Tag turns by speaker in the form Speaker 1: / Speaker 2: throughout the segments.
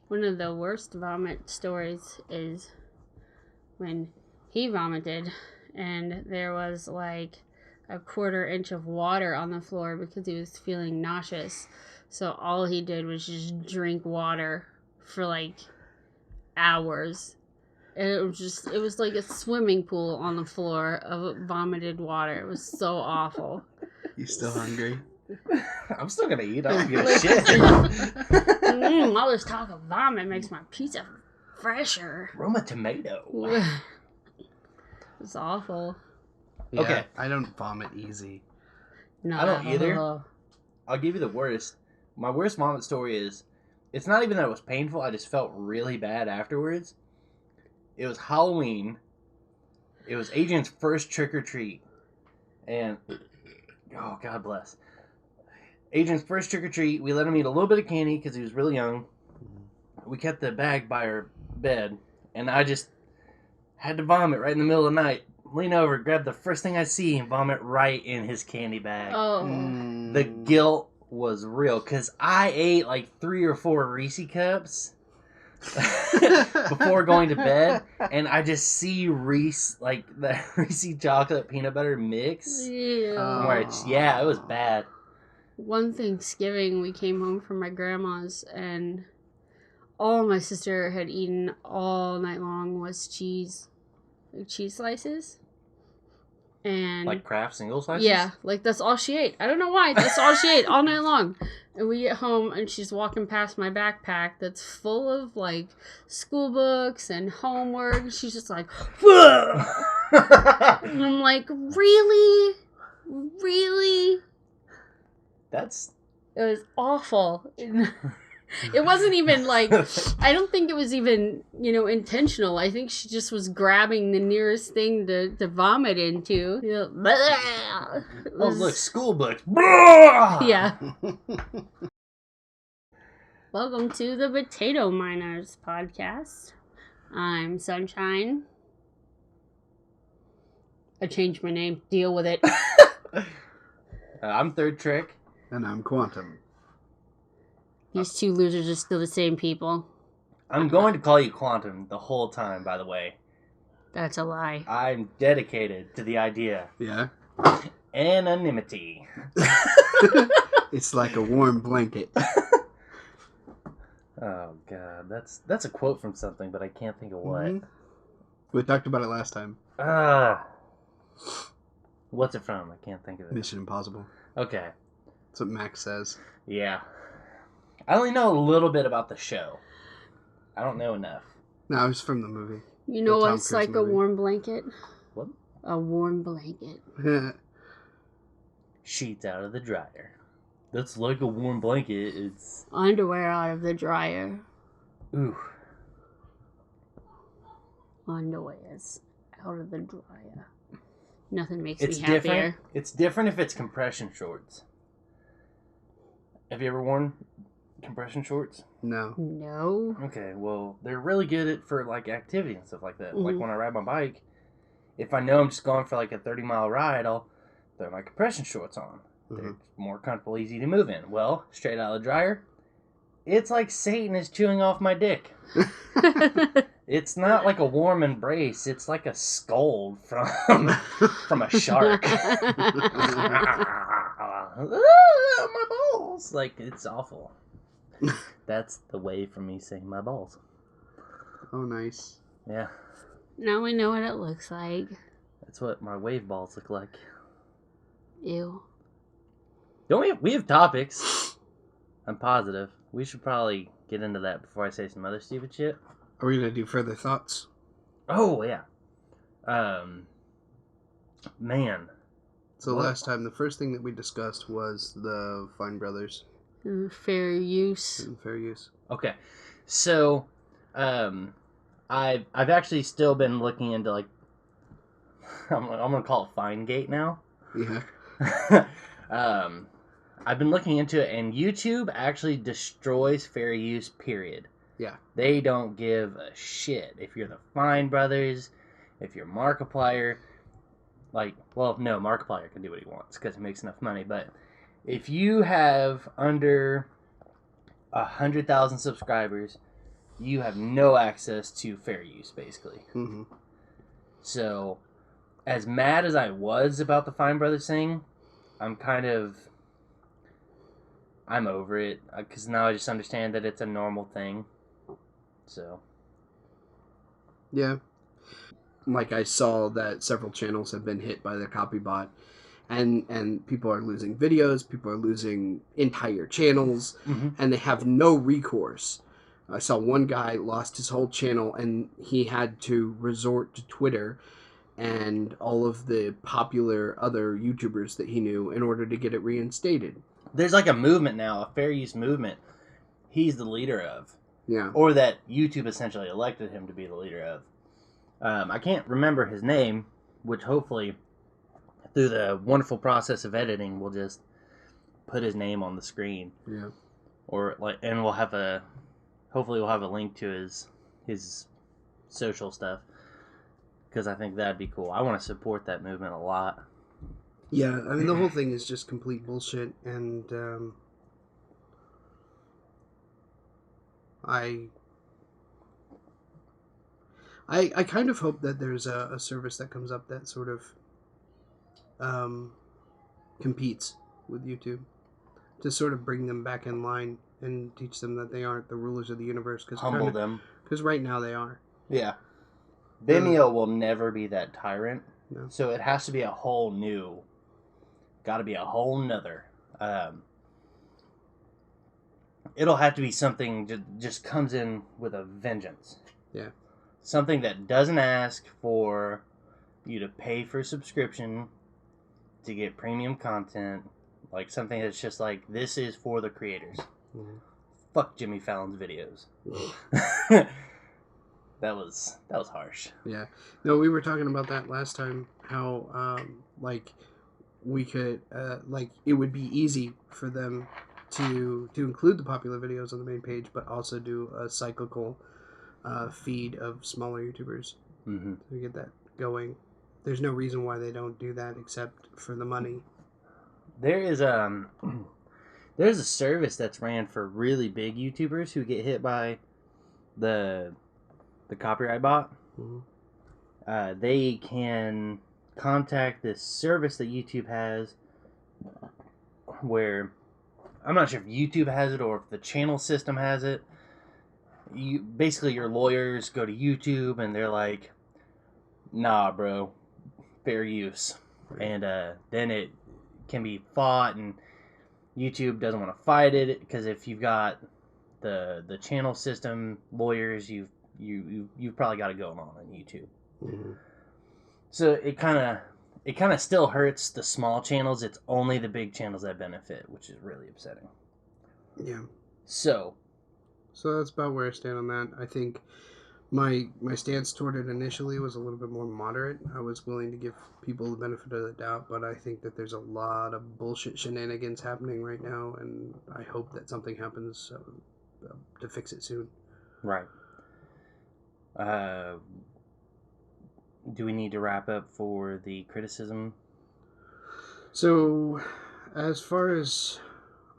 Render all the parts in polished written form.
Speaker 1: One of the worst vomit stories is when he vomited and there was like a 1/4 inch of water on the floor because he was feeling nauseous. So all he did was just drink water for like hours. And it was like a swimming pool on the floor of vomited water. It was so awful.
Speaker 2: You still hungry?
Speaker 3: I'm still gonna eat. I don't give a shit.
Speaker 1: All this talk of vomit makes my pizza fresher.
Speaker 3: Roma tomato.
Speaker 1: It's awful.
Speaker 2: Yeah,
Speaker 3: Okay.
Speaker 2: I don't vomit easy.
Speaker 1: No,
Speaker 3: I don't either. I'll give you the worst. My worst vomit story is, it's not even that it was painful, I just felt really bad afterwards. It was Halloween. It was Adrian's first trick-or-treat. And, oh, God bless. Adrian's first trick-or-treat, we let him eat a little bit of candy because he was really young. We kept the bag by our bed, and I just had to vomit right in the middle of the night. Lean over, grab the first thing I see, and vomit right in his candy bag.
Speaker 1: Oh.
Speaker 3: The guilt was real, because I ate like 3 or 4 Reese cups before going to bed, and I just see Reese, like the Reese chocolate peanut butter mix.
Speaker 1: Yeah.
Speaker 3: Yeah, it was bad.
Speaker 1: One Thanksgiving, we came home from my grandma's, and all my sister had eaten all night long was cheese. Like cheese slices. And
Speaker 3: Like Kraft single slices?
Speaker 1: yeah, like that's all she ate. I don't know why. That's all she ate all night long. And we get home and she's walking past my backpack that's full of like school books and homework. And she's just like, whoa! And I'm like, really? Really?
Speaker 3: It
Speaker 1: It was awful. It wasn't even like, I don't think it was even, intentional. I think she just was grabbing the nearest thing to vomit into.
Speaker 3: Oh, look, school books.
Speaker 1: Yeah. Welcome to the Potato Miners podcast. I'm Sunshine. I changed my name. Deal with it.
Speaker 3: I'm ThirdxTrick.
Speaker 2: And I'm Quantum.
Speaker 1: These two losers are still the same people.
Speaker 3: I'm going to call you Quantum the whole time, by the way.
Speaker 1: That's a lie.
Speaker 3: I'm dedicated to the idea.
Speaker 2: Yeah?
Speaker 3: Anonymity.
Speaker 2: It's like a warm blanket.
Speaker 3: Oh, God. That's a quote from something, but I can't think of what.
Speaker 2: Mm-hmm. We talked about it last time.
Speaker 3: What's it from? I can't think of it.
Speaker 2: Mission Impossible.
Speaker 3: Okay.
Speaker 2: That's what Max says.
Speaker 3: Yeah. I only know a little bit about the show. I don't know enough.
Speaker 2: No, it was from the movie.
Speaker 1: You know
Speaker 2: The Tom
Speaker 1: what's
Speaker 2: Cruise
Speaker 1: like
Speaker 2: movie.
Speaker 1: a warm blanket?
Speaker 3: What?
Speaker 1: A warm blanket.
Speaker 3: Sheets out of the dryer. That's like a warm blanket. It's...
Speaker 1: Underwear out of the dryer.
Speaker 3: Ooh.
Speaker 1: Underwear's out of the dryer. Nothing makes
Speaker 3: It's
Speaker 1: me happier.
Speaker 3: different. It's different if it's compression shorts. Have you ever worn compression shorts?
Speaker 2: No.
Speaker 1: No.
Speaker 3: Okay, well, they're really good for like activity and stuff like that.
Speaker 1: Mhm.
Speaker 3: Like when I ride my bike, if I know I'm just going for like a 30-mile ride, I'll throw my compression shorts on. They're more comfortable, easy to move in. Well, straight out of the dryer, it's like Satan is chewing off my dick. It's not like a warm embrace. It's like a scold from a shark. My balls! Like, it's awful. That's the way for me saying my balls.
Speaker 2: Oh, nice.
Speaker 3: Yeah.
Speaker 1: Now we know what it looks like.
Speaker 3: That's what my wave balls look like.
Speaker 1: Ew.
Speaker 3: Don't we have topics? I'm positive. We should probably get into that before I say some other stupid shit.
Speaker 2: Are we going to do further thoughts?
Speaker 3: Oh, yeah. Man.
Speaker 2: So
Speaker 3: What?
Speaker 2: last time, the first thing that we discussed was the Fine Brothers
Speaker 1: Fair use.
Speaker 2: and fair use.
Speaker 3: Okay. So, I've actually still been looking into, like, I'm going to call it Finegate now.
Speaker 2: Yeah.
Speaker 3: I've been looking into it, and YouTube actually destroys fair use, period.
Speaker 2: Yeah.
Speaker 3: They don't give a shit. If you're the Fine Brothers, if you're Markiplier, like, well, no, Markiplier can do what he wants because he makes enough money, but if you have under 100,000 subscribers, you have no access to fair use, basically.
Speaker 2: Mm-hmm.
Speaker 3: So, as mad as I was about the Fine Brothers thing, I'm over it, because now I just understand that it's a normal thing. So.
Speaker 2: Yeah. Like, I saw that several channels have been hit by the copy bot, and people are losing videos, people are losing entire channels,
Speaker 3: Mm-hmm.
Speaker 2: and they have no recourse. I saw one guy lost his whole channel, and he had to resort to Twitter and all of the popular other YouTubers that he knew in order to get it reinstated.
Speaker 3: There's like a movement now, a fair use movement, he's the leader of.
Speaker 2: Yeah.
Speaker 3: Or that YouTube essentially elected him to be the leader of. I can't remember his name, which hopefully, through the wonderful process of editing, we'll just put his name on the screen.
Speaker 2: Yeah.
Speaker 3: And hopefully we'll have a link to his social stuff, because I think that'd be cool. I want to support that movement a lot.
Speaker 2: Yeah, I mean, the whole thing is just complete bullshit, and I kind of hope that there's a service that comes up that sort of competes with YouTube to sort of bring them back in line and teach them that they aren't the rulers of the universe.
Speaker 3: Humble them.
Speaker 2: Because right now they are.
Speaker 3: Yeah. Vimeo will never be that tyrant.
Speaker 2: No.
Speaker 3: So it has to be a whole new... Got to be a whole nother. It'll have to be something just comes in with a vengeance.
Speaker 2: Yeah.
Speaker 3: Something that doesn't ask for you to pay for subscription to get premium content. Like something that's just like, this is for the creators.
Speaker 2: Mm-hmm.
Speaker 3: Fuck Jimmy Fallon's videos. That was harsh.
Speaker 2: Yeah. No, we were talking about that last time. How we could it would be easy for them to include the popular videos on the main page, but also do a cyclical feed of smaller YouTubers to get that going. There's no reason why they don't do that except for the money.
Speaker 3: There's a service that's ran for really big YouTubers who get hit by the copyright bot.
Speaker 2: Mm-hmm.
Speaker 3: They can contact this service that YouTube has, where I'm not sure if YouTube has it or if the channel system has it. Your lawyers go to YouTube and they're like, nah, bro, fair use. And then it can be fought, and YouTube doesn't want to fight it, because if you've got the channel system lawyers, you've probably got it going on YouTube.
Speaker 2: Mm-hmm.
Speaker 3: So it kind of still hurts the small channels. It's only the big channels that benefit, which is really upsetting.
Speaker 2: Yeah.
Speaker 3: So
Speaker 2: that's about where I stand on that. I think my stance toward it initially was a little bit more moderate. I was willing to give people the benefit of the doubt, but I think that there's a lot of bullshit shenanigans happening right now, and I hope that something happens to fix it soon.
Speaker 3: Right. Do we need to wrap up for the criticism?
Speaker 2: So, as far as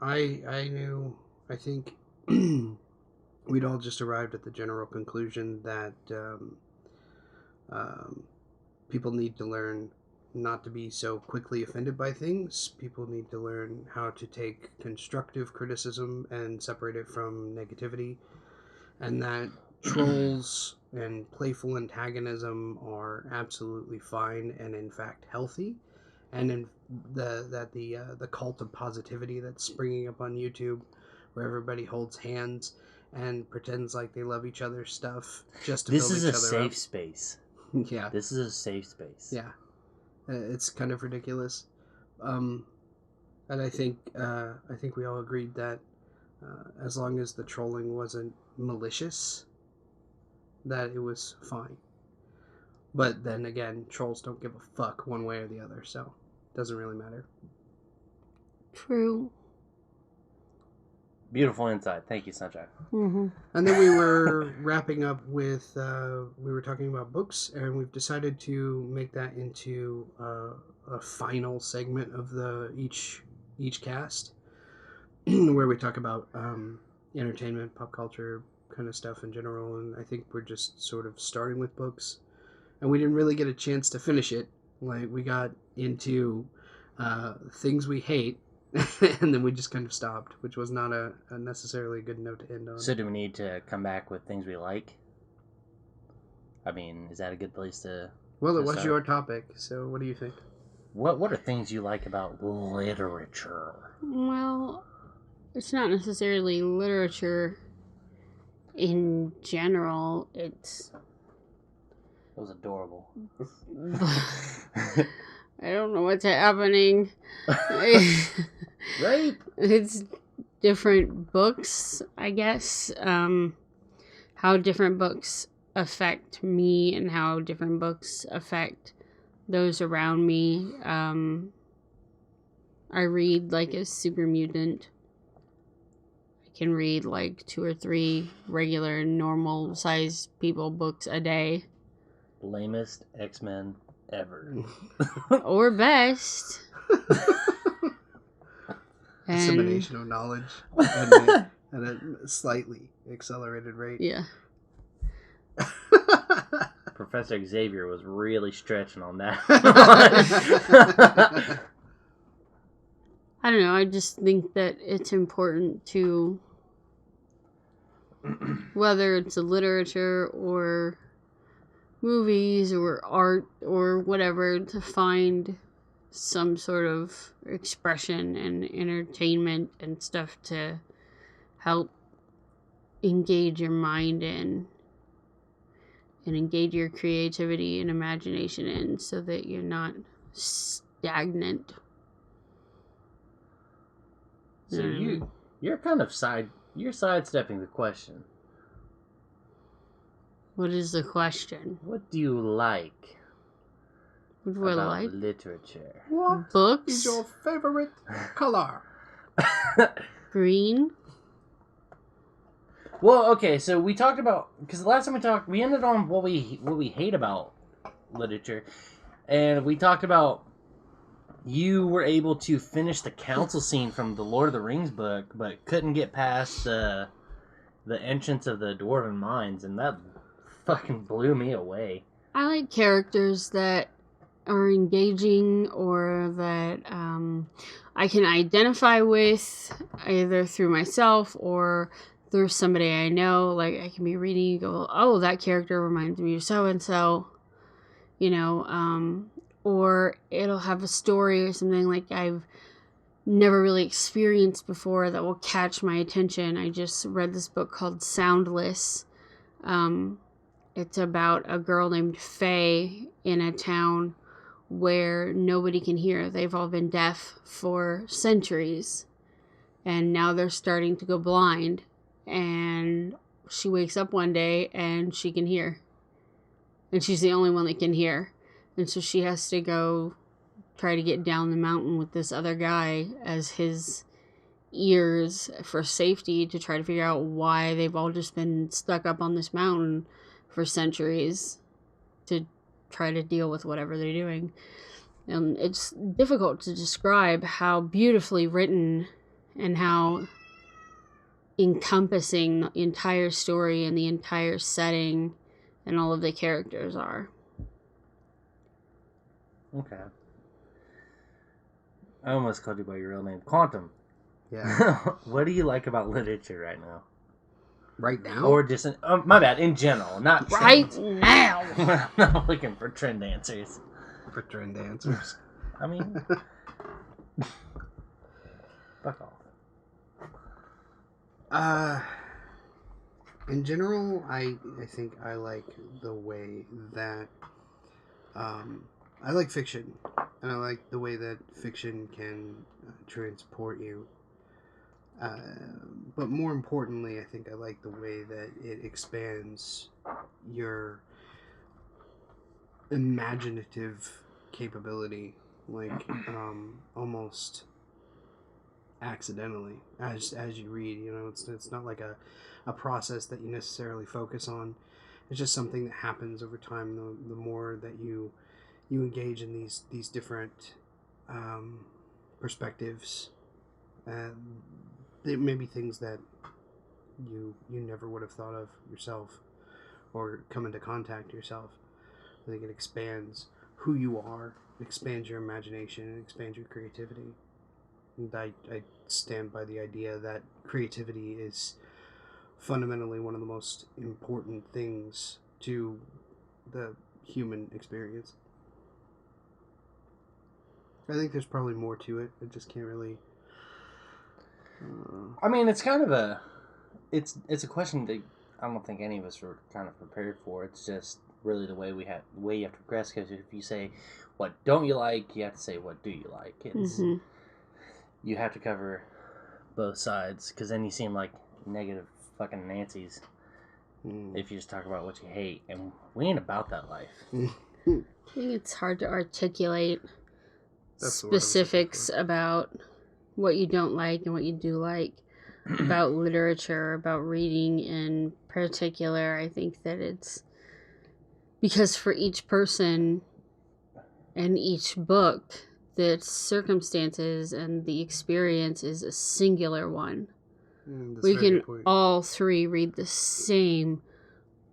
Speaker 2: I knew, I think we'd all just arrived at the general conclusion that people need to learn not to be so quickly offended by things. People need to learn how to take constructive criticism and separate it from negativity, and that trolls and playful antagonism are absolutely fine and in fact healthy, and the cult of positivity that's springing up on YouTube, where everybody holds hands and pretends like they love each other's stuff just to build each other up.
Speaker 3: This is a safe space.
Speaker 2: Yeah.
Speaker 3: This is a safe space.
Speaker 2: Yeah. It's kind of ridiculous. And I think we all agreed that as long as the trolling wasn't malicious, that it was fine. But then again, trolls don't give a fuck one way or the other, so it doesn't really matter.
Speaker 1: True.
Speaker 3: Beautiful insight. Thank you, Sunshine.
Speaker 1: Mm-hmm.
Speaker 2: And then we were wrapping up with, we were talking about books, and we've decided to make that into a final segment of each cast, where we talk about entertainment, pop culture, kind of stuff in general, and I think we're just sort of starting with books, and we didn't really get a chance to finish it. Like, we got into things we hate, and then we just kind of stopped, which was not a necessarily good note to end on.
Speaker 3: So do we need to come back with things we like? I mean, is that a good place to...
Speaker 2: Well, it was your topic, so what do you think?
Speaker 3: What are things you like about literature?
Speaker 1: Well, it's not necessarily literature in general. It's...
Speaker 3: It was adorable.
Speaker 1: I don't know what's happening.
Speaker 3: Right?
Speaker 1: It's different books, I guess. How different books affect me and how different books affect those around me. I read like a super mutant. I can read like 2 or 3 regular, normal sized people books a day.
Speaker 3: Lamest X-Men ever.
Speaker 1: Or best.
Speaker 2: Dissemination of knowledge at a slightly accelerated rate.
Speaker 1: Yeah.
Speaker 3: Professor Xavier was really stretching on that.
Speaker 1: I don't know. I just think that it's important to, whether it's a literature or movies or art or whatever, to find some sort of expression and entertainment and stuff to help engage your mind in and engage your creativity and imagination in, so that you're not stagnant.
Speaker 3: So you're kind of sidestepping the question.
Speaker 1: What is the question?
Speaker 3: What do you like?
Speaker 1: What do I
Speaker 3: about
Speaker 1: like?
Speaker 2: What
Speaker 3: literature?
Speaker 1: Books?
Speaker 2: is your favorite color?
Speaker 1: Green.
Speaker 3: Well, okay, so we talked about, because the last time we talked, we ended on what we hate about literature, and we talked about you were able to finish the council scene from the Lord of the Rings book, but couldn't get past the entrance of the Dwarven Mines, and that fucking blew me away.
Speaker 1: I like characters that are engaging or that I can identify with, either through myself or through somebody I know. Like, I can be reading and go, oh, that character reminds me of so-and-so, you know, or it'll have a story or something like I've never really experienced before that will catch my attention. I just read this book called Soundless. It's about a girl named Faye in a town where nobody can hear. They've all been deaf for centuries, and now they're starting to go blind. And she wakes up one day and she can hear, and she's the only one that can hear. And so she has to go try to get down the mountain with this other guy as his ears for safety, to try to figure out why they've all just been stuck up on this mountain for centuries to try to deal with whatever they're doing. And it's difficult to describe how beautifully written and how encompassing the entire story and the entire setting and all of the characters are.
Speaker 3: Okay. I almost called you by your real name. Quantum.
Speaker 2: Yeah.
Speaker 3: What do you like about literature right now?
Speaker 2: Right now?
Speaker 3: Or just, my bad, in general, not
Speaker 1: Right
Speaker 3: trends.
Speaker 1: now!
Speaker 3: I'm not looking for trend answers.
Speaker 2: For trend answers.
Speaker 3: I mean, fuck off.
Speaker 2: In general, I think I like the way that I like fiction, and I like the way that fiction can transport you. But more importantly, I think I like the way that it expands your imaginative capability, like almost accidentally as you read. You know, it's not like a process that you necessarily focus on. It's just something that happens over time. The more that you engage in these different perspectives, there may be things that you never would have thought of yourself or come into contact yourself. I think it expands who you are, expands your imagination, and expands your creativity. And I stand by the idea that creativity is fundamentally one of the most important things to the human experience. I think there's probably more to it. I just can't really.
Speaker 3: I mean, it's kind of a, it's a question that I don't think any of us were kind of prepared for. It's just really the way you have to progress. Because if you say, "What don't you like?" you have to say, "What do you like?" It's you have to cover both sides. Because then you seem like negative fucking Nancy's if you just talk about what you hate, and we ain't about that life.
Speaker 1: I think it's hard to articulate specifics about what you don't like and what you do like about literature, about reading in particular. I think that it's because for each person and each book, the circumstances and the experience is a singular one. We can all three read the same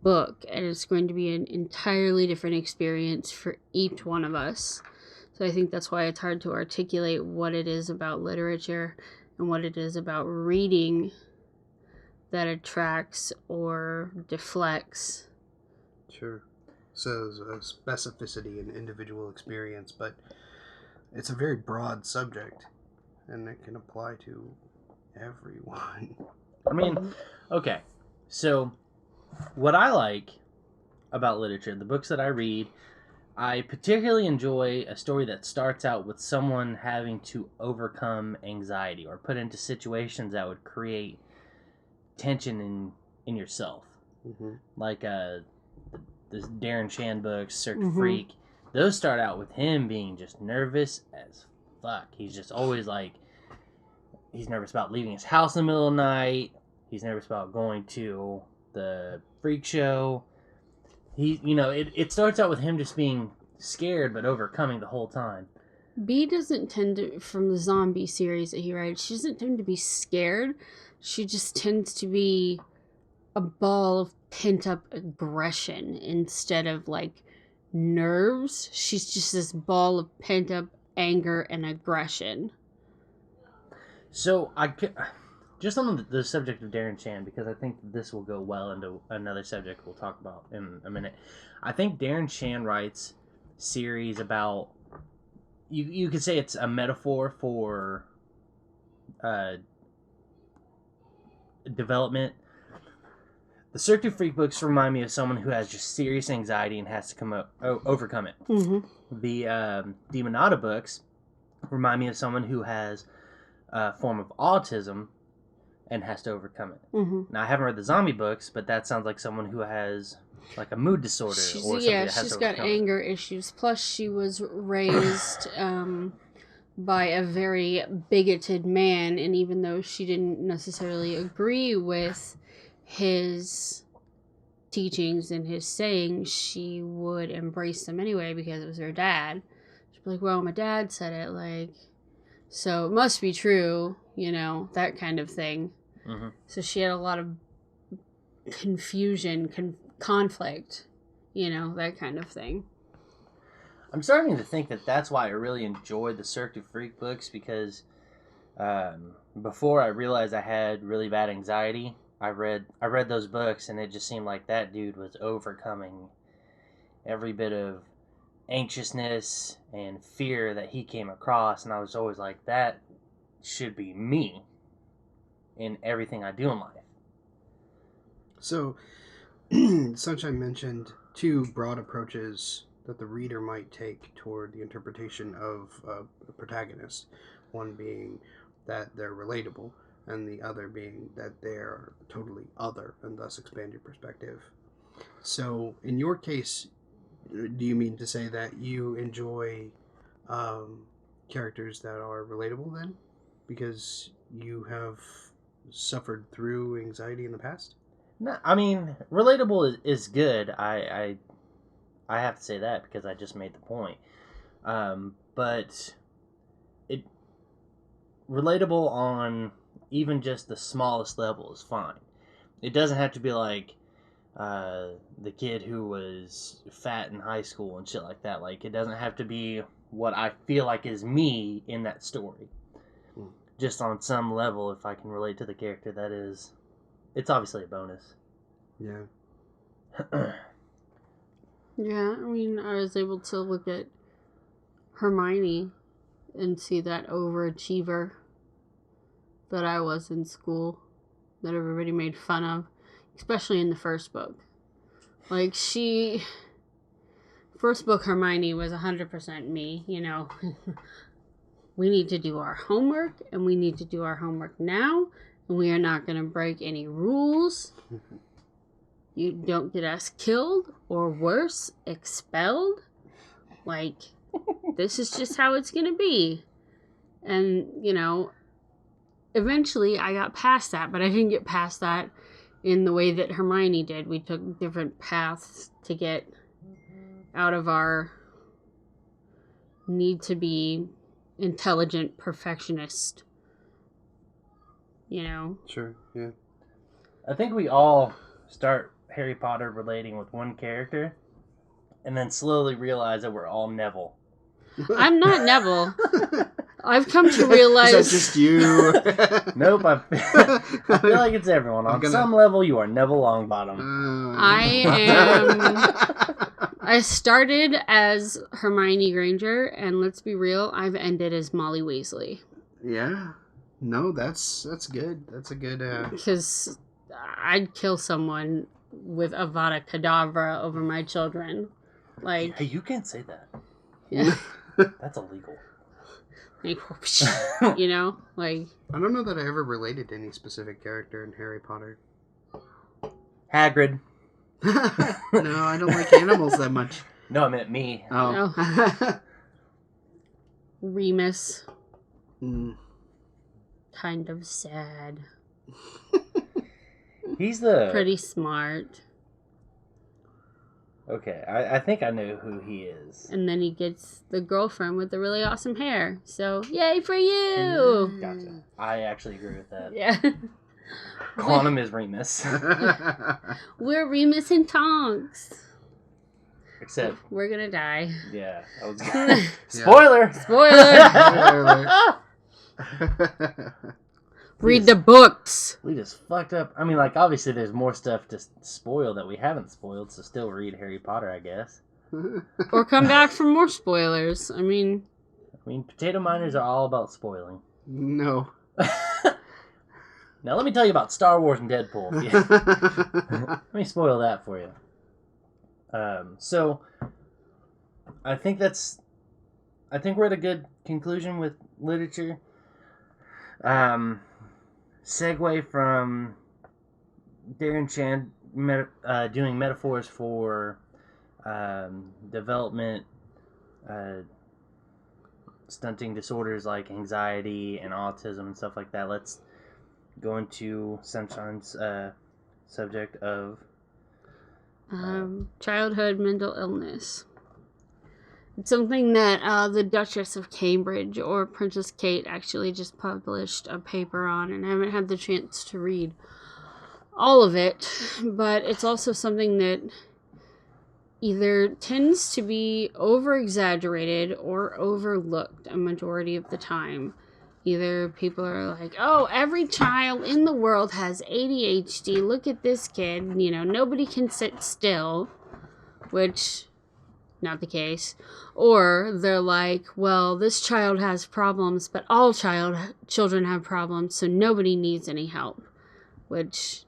Speaker 1: book, and it's going to be an entirely different experience for each one of us. So I think that's why it's hard to articulate what it is about literature and what it is about reading that attracts or deflects.
Speaker 2: Sure. So there's a specificity in individual experience, but it's a very broad subject, and it can apply to everyone.
Speaker 3: I mean, okay, so what I like about literature, the books that I read, I particularly enjoy a story that starts out with someone having to overcome anxiety or put into situations that would create tension in yourself. Like the Darren Shan books, Cirque Freak, those start out with him being just nervous as fuck. He's just always like, he's nervous about leaving his house in the middle of the night. He's nervous about going to the freak show. It starts out with him just being scared but overcoming the whole time.
Speaker 1: B doesn't tend to, from the zombie series that he writes, she doesn't tend to be scared. She just tends to be a ball of pent-up aggression instead of, like, nerves. She's just this ball of pent-up anger and aggression.
Speaker 3: So, just on the subject of Darren Shan, because I think this will go well into another subject we'll talk about in a minute. I think Darren Shan writes series about, you could say it's a metaphor for development. The Cirque du Freak books remind me of someone who has just serious anxiety and has to overcome it. The Demonata books remind me of someone who has a form of autism and has to overcome it. Now, I haven't read the zombie books, but that sounds like someone who has like a mood disorder or something. Yeah,
Speaker 1: she's got anger issues. Plus, she was raised by a very bigoted man, and even though she didn't necessarily agree with his teachings and his sayings, she would embrace them anyway because it was her dad. She'd be like, well, my dad said it, like, so it must be true, that kind of thing. So she had a lot of confusion, conflict, that kind of thing.
Speaker 3: I'm starting to think that that's why I really enjoyed the Cirque du Freak books, because before I realized I had really bad anxiety, I read those books, and it just seemed like that dude was overcoming every bit of anxiousness and fear that he came across, and I was always like, that should be me in everything I do in life.
Speaker 2: So, Sunshine mentioned two broad approaches that the reader might take toward the interpretation of a protagonist. One being that they're relatable, and the other being that they're totally other, and thus expand your perspective. So, in your case, do you mean to say that you enjoy characters that are relatable then? Because you have suffered through anxiety in the past?
Speaker 3: No, I mean, relatable is good. I have to say that because I just made the point. But relatable on even just the smallest level is fine. It doesn't have to be like the kid who was fat in high school and shit like that. Like, it doesn't have to be what I feel like is me in that story. Just on some level, if I can relate to the character, it's obviously a bonus.
Speaker 2: Yeah.
Speaker 1: Yeah, I mean, I was able to look at Hermione and see that overachiever that I was in school, that everybody made fun of, especially in the first book. Like, first book Hermione was 100% me, you know. We need to do our homework, and we need to do our homework now, and we are not going to break any rules. You don't get us killed, or worse, expelled. Like, this is just how it's going to be. And, you know, eventually I got past that, but I didn't get past that in the way that Hermione did. We took different paths to get out of our need to be intelligent perfectionist. You know?
Speaker 2: Sure, yeah.
Speaker 3: I think we all start Harry Potter relating with one character and then slowly realize that we're all Neville.
Speaker 1: I'm not Neville. I've come to realize...
Speaker 2: Is that just you?
Speaker 3: Nope, I feel like it's everyone. On some level, you are Neville Longbottom.
Speaker 1: I started as Hermione Granger, and let's be real, I've ended as Molly Weasley.
Speaker 2: Yeah. No, that's good. That's a good...
Speaker 1: Because I'd kill someone with Avada Kedavra over my children. Like...
Speaker 3: Hey, you can't say that.
Speaker 1: Yeah.
Speaker 3: That's illegal.
Speaker 1: You know? Like...
Speaker 2: I don't know that I ever related to any specific character in Harry Potter.
Speaker 3: Hagrid.
Speaker 2: No, I don't like animals that much.
Speaker 3: No, I meant me.
Speaker 2: Oh.
Speaker 1: No. Remus.
Speaker 2: Mm.
Speaker 1: Kind of sad.
Speaker 3: He's the...
Speaker 1: Pretty smart.
Speaker 3: Okay, I think I know who he is.
Speaker 1: And then he gets the girlfriend with the really awesome hair. So, yay for you!
Speaker 3: Gotcha. I actually agree with that.
Speaker 1: Yeah.
Speaker 3: Quantum is Remus.
Speaker 1: We're Remus and Tonks.
Speaker 3: Except...
Speaker 1: We're gonna die.
Speaker 3: Yeah. I was gonna... Spoiler!
Speaker 1: Spoiler! Read the books!
Speaker 3: We just fucked up. I mean, like, obviously there's more stuff to spoil that we haven't spoiled, so still read Harry Potter, I guess.
Speaker 1: Or come back for more spoilers. I mean,
Speaker 3: Potato Miners are all about spoiling.
Speaker 2: No.
Speaker 3: Now let me tell you about Star Wars and Deadpool. Let me spoil that for you. So, I think we're at a good conclusion with literature. Segue from Darren Chan doing metaphors for development stunting disorders like anxiety and autism and stuff like that. Let's go into Sunshine's subject of
Speaker 1: childhood mental illness. It's something that the Duchess of Cambridge, or Princess Kate, actually just published a paper on, and I haven't had the chance to read all of it, but it's also something that either tends to be over-exaggerated or overlooked a majority of the time. Either people are like, oh, every child in the world has ADHD, look at this kid, you know, nobody can sit still, which... not the case. Or they're like, well, this child has problems, but all children have problems, so nobody needs any help, which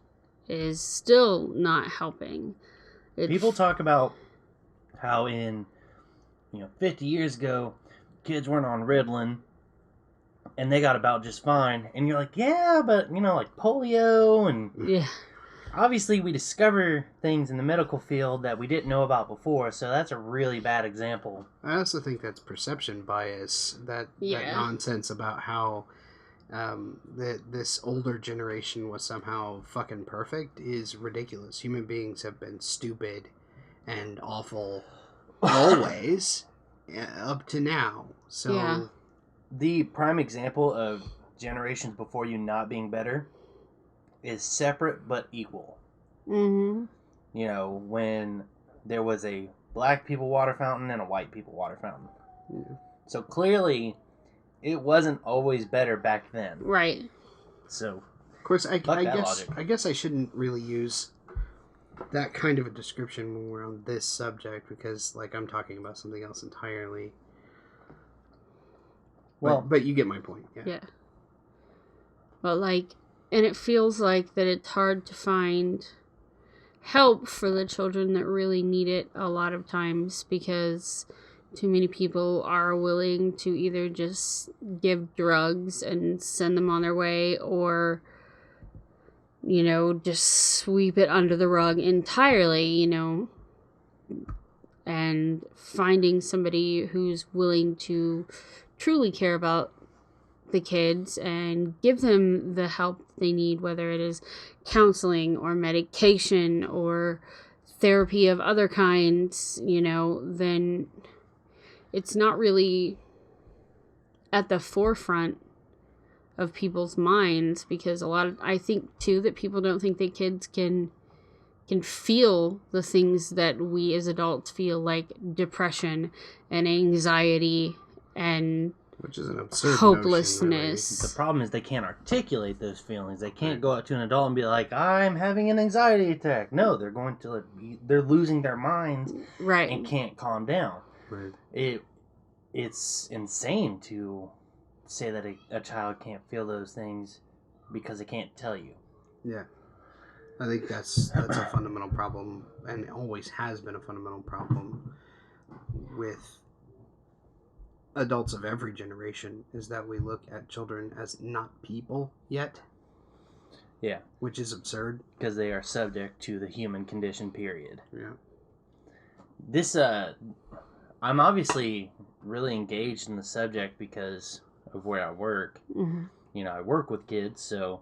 Speaker 1: is still not helping.
Speaker 3: People talk about how in 50 years ago kids weren't on Ritalin and they got about just fine, and you're like, yeah, but like polio and
Speaker 1: yeah.
Speaker 3: Obviously, we discover things in the medical field that we didn't know about before, so that's a really bad example.
Speaker 2: I also think that's perception bias, that nonsense about how this older generation was somehow fucking perfect is ridiculous. Human beings have been stupid and awful always, up to now. So
Speaker 1: yeah.
Speaker 3: The prime example of generations before you not being better is separate but equal.
Speaker 1: Mm-hmm.
Speaker 3: You know, when there was a black people water fountain and a white people water fountain.
Speaker 2: Yeah.
Speaker 3: So clearly, it wasn't always better back then.
Speaker 1: Right.
Speaker 3: So,
Speaker 2: Of course, I guess
Speaker 3: logic.
Speaker 2: I guess I shouldn't really use that kind of a description when we're on this subject because, like, I'm talking about something else entirely.
Speaker 3: Well,
Speaker 2: but you get my point. Yeah.
Speaker 1: Yeah. But, like, and it feels like that it's hard to find help for the children that really need it a lot of times because too many people are willing to either just give drugs and send them on their way or, you know, just sweep it under the rug entirely, you know. And finding somebody who's willing to truly care about the kids and give them the help they need, whether it is counseling or medication or therapy of other kinds, you know, then it's not really at the forefront of people's minds because I think too that people don't think that kids can feel the things that we as adults feel, like depression and anxiety and
Speaker 2: Which is an absurd
Speaker 1: hopelessness.
Speaker 3: the problem is they can't articulate those feelings. They can't go up to an adult and be like, "I'm having an anxiety attack." No, they're losing their minds,
Speaker 1: right,
Speaker 3: and can't calm down.
Speaker 2: Right.
Speaker 3: It's insane to say that a child can't feel those things because they can't tell you.
Speaker 2: Yeah. I think that's a fundamental problem, and it always has been a fundamental problem with adults of every generation, is that we look at children as not people yet.
Speaker 3: Yeah.
Speaker 2: Which is absurd.
Speaker 3: Because they are subject to the human condition, period.
Speaker 2: Yeah.
Speaker 3: This, I'm obviously really engaged in the subject because of where I work.
Speaker 1: Mm-hmm.
Speaker 3: You know, I work with kids, so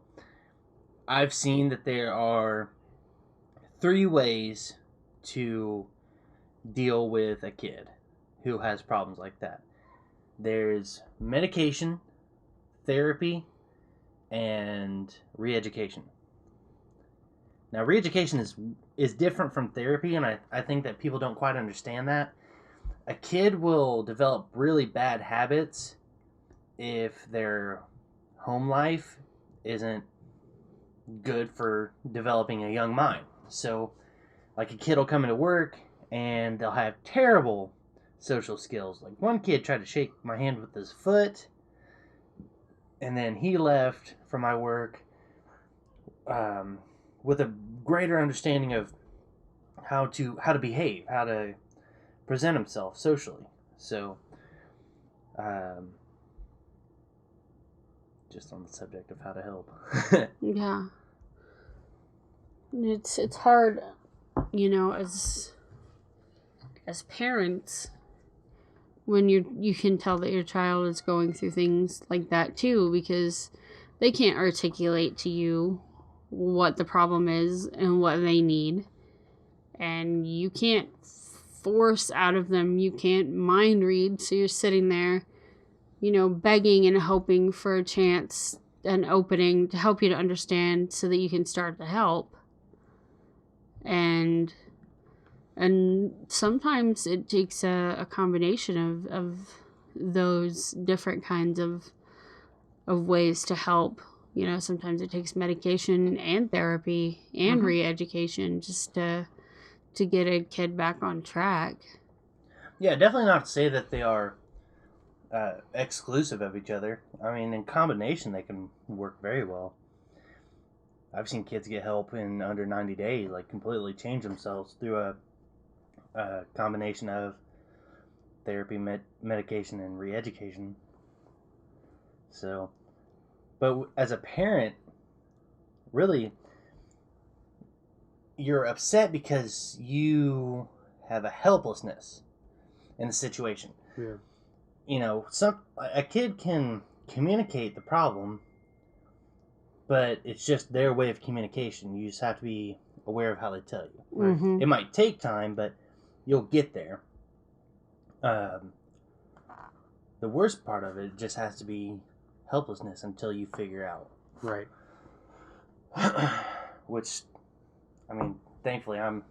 Speaker 3: I've seen that there are 3 ways to deal with a kid who has problems like that. There's medication, therapy, and re-education. Now, re-education is different from therapy, and I think that people don't quite understand that. A kid will develop really bad habits if their home life isn't good for developing a young mind. So, like, a kid will come into work and they'll have terrible social skills. Like, one kid tried to shake my hand with his foot, and then he left from my work with a greater understanding of how to behave, how to present himself socially. So, just on the subject of how to help.
Speaker 1: Yeah. It's hard, you know, as parents, when you can tell that your child is going through things like that too, because they can't articulate to you what the problem is and what they need, and you can't force out of them, you can't mind read, so you're sitting there, you know, begging and hoping for a chance, an opening to help you to understand so that you can start to help. And sometimes it takes a combination of those different kinds of ways to help. You know, sometimes it takes medication and therapy and re-education just to get a kid back on track.
Speaker 3: Yeah, definitely not to say that they are exclusive of each other. I mean, in combination, they can work very well. I've seen kids get help in under 90 days, like completely change themselves through a combination of therapy, medication, and re-education. So, but as a parent, really, you're upset because you have a helplessness in the situation.
Speaker 2: Yeah.
Speaker 3: You know, a kid can communicate the problem, but it's just their way of communication. You just have to be aware of how they tell you.
Speaker 1: Mm-hmm.
Speaker 3: It might take time, but you'll get there. The worst part of it just has to be helplessness until you figure out.
Speaker 2: Right.
Speaker 3: Which, I mean, thankfully I'm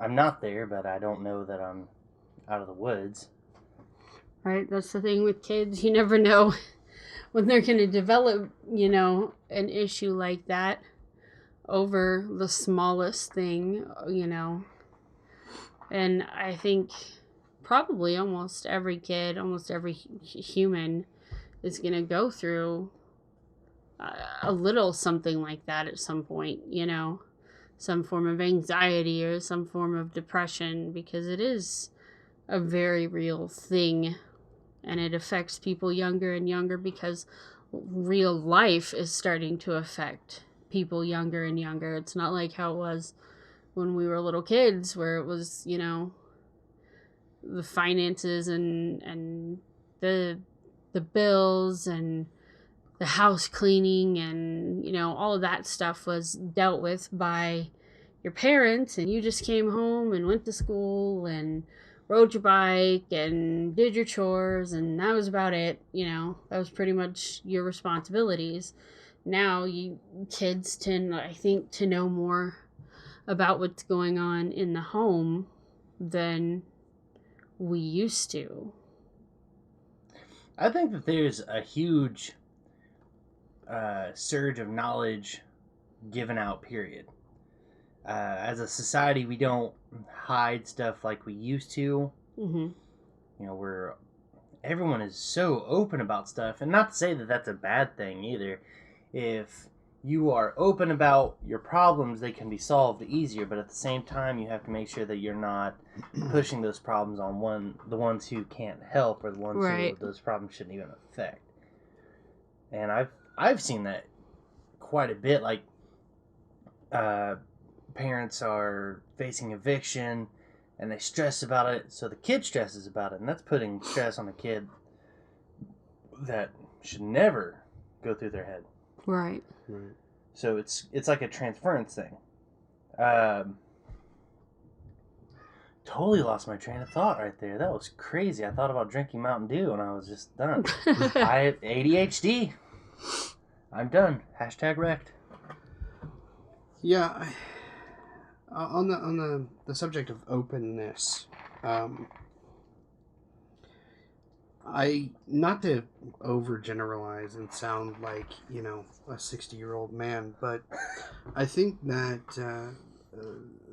Speaker 3: not there, but I don't know that I'm out of the woods.
Speaker 1: Right? That's the thing with kids. You never know when they're going to develop, an issue like that over the smallest thing, And I think probably almost every kid, almost every human is going to go through a little something like that at some point, some form of anxiety or some form of depression, because it is a very real thing, and it affects people younger and younger because real life is starting to affect people younger and younger. It's not like how it was when we were little kids, where it was, the finances and the bills and the house cleaning and, all of that stuff was dealt with by your parents, and you just came home and went to school and rode your bike and did your chores, and that was about it. That was pretty much your responsibilities. Now kids tend, I think, to know more about what's going on in the home than we used to.
Speaker 3: I think that there's a huge surge of knowledge given out, period. As a society, we don't hide stuff like we used to.
Speaker 1: Mm-hmm.
Speaker 3: Everyone is so open about stuff, and not to say that that's a bad thing either. If you are open about your problems, they can be solved easier, but at the same time, you have to make sure that you're not pushing those problems on the ones who can't help, or the ones
Speaker 1: right.
Speaker 3: who those problems shouldn't even affect. And I've seen that quite a bit. Like, parents are facing eviction, and they stress about it, so the kid stresses about it, and that's putting stress on a kid that should never go through their head.
Speaker 1: Right.
Speaker 3: So it's like a transference thing. Totally lost my train of thought right there. That was crazy. I thought about drinking Mountain Dew, and I was just done. I have ADHD. I'm done. # wrecked.
Speaker 2: Yeah, on the subject of openness, I, not to overgeneralize and sound like, a 60-year-old man, but I think that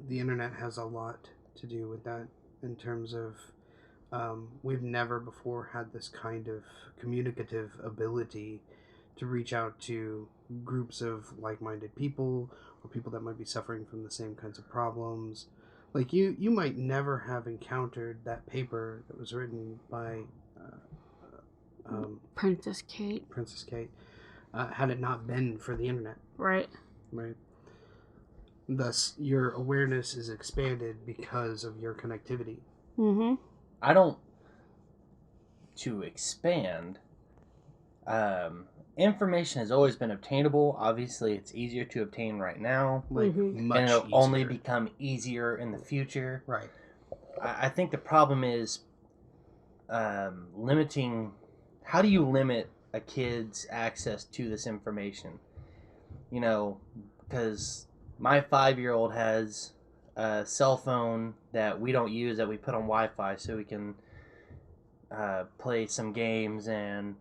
Speaker 2: the internet has a lot to do with that, in terms of we've never before had this kind of communicative ability to reach out to groups of like-minded people, or people that might be suffering from the same kinds of problems. Like, you might never have encountered that paper that was written by
Speaker 1: Princess Kate,
Speaker 2: had it not been for the internet.
Speaker 1: Right.
Speaker 2: Thus, your awareness is expanded because of your connectivity.
Speaker 1: Mm-hmm.
Speaker 3: I don't... To expand... information has always been obtainable. Obviously, it's easier to obtain right now.
Speaker 2: Much
Speaker 3: and it'll
Speaker 2: easier.
Speaker 3: only become easier in the future.
Speaker 2: Right.
Speaker 3: I think the problem is limiting... How do you limit a kid's access to this information? Because my 5-year-old has a cell phone that we don't use, that we put on Wi-Fi so we can play some games and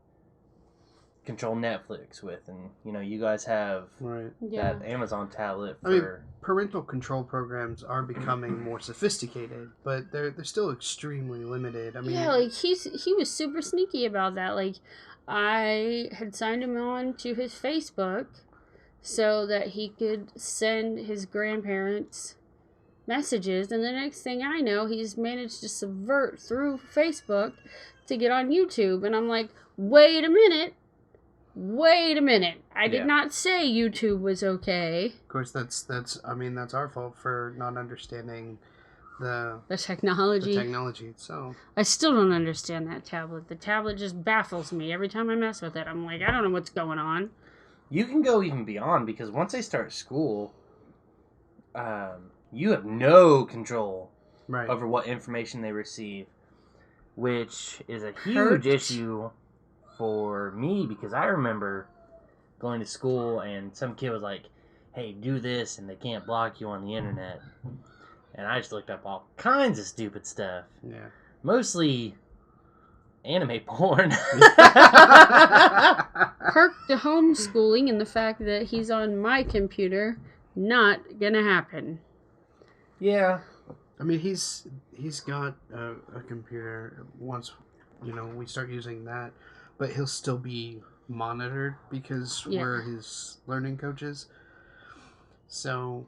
Speaker 3: control Netflix with, and you guys have that Amazon tablet for...
Speaker 2: parental control programs are becoming more sophisticated, but they're still extremely limited.
Speaker 1: Like he was super sneaky about that. Like, I had signed him on to his Facebook so that he could send his grandparents messages, and the next thing I know, he's managed to subvert through Facebook to get on YouTube, and I'm like, wait a minute, I did not say YouTube was okay.
Speaker 2: Of course, that's our fault for not understanding the
Speaker 1: technology.
Speaker 2: So
Speaker 1: I still don't understand that tablet. The tablet just baffles me every time I mess with it. I'm like, I don't know what's going on.
Speaker 3: You can go even beyond, because once they start school, you have no control over what information they receive, which is a huge issue for me, because I remember going to school, and some kid was like, hey, do this, and they can't block you on the internet. And I just looked up all kinds of stupid stuff.
Speaker 2: Yeah.
Speaker 3: Mostly anime porn.
Speaker 1: Perk the homeschooling and the fact that he's on my computer, not gonna happen.
Speaker 3: Yeah.
Speaker 2: I mean, he's got a computer once, we start using that, but he'll still be monitored because we're his learning coaches. So,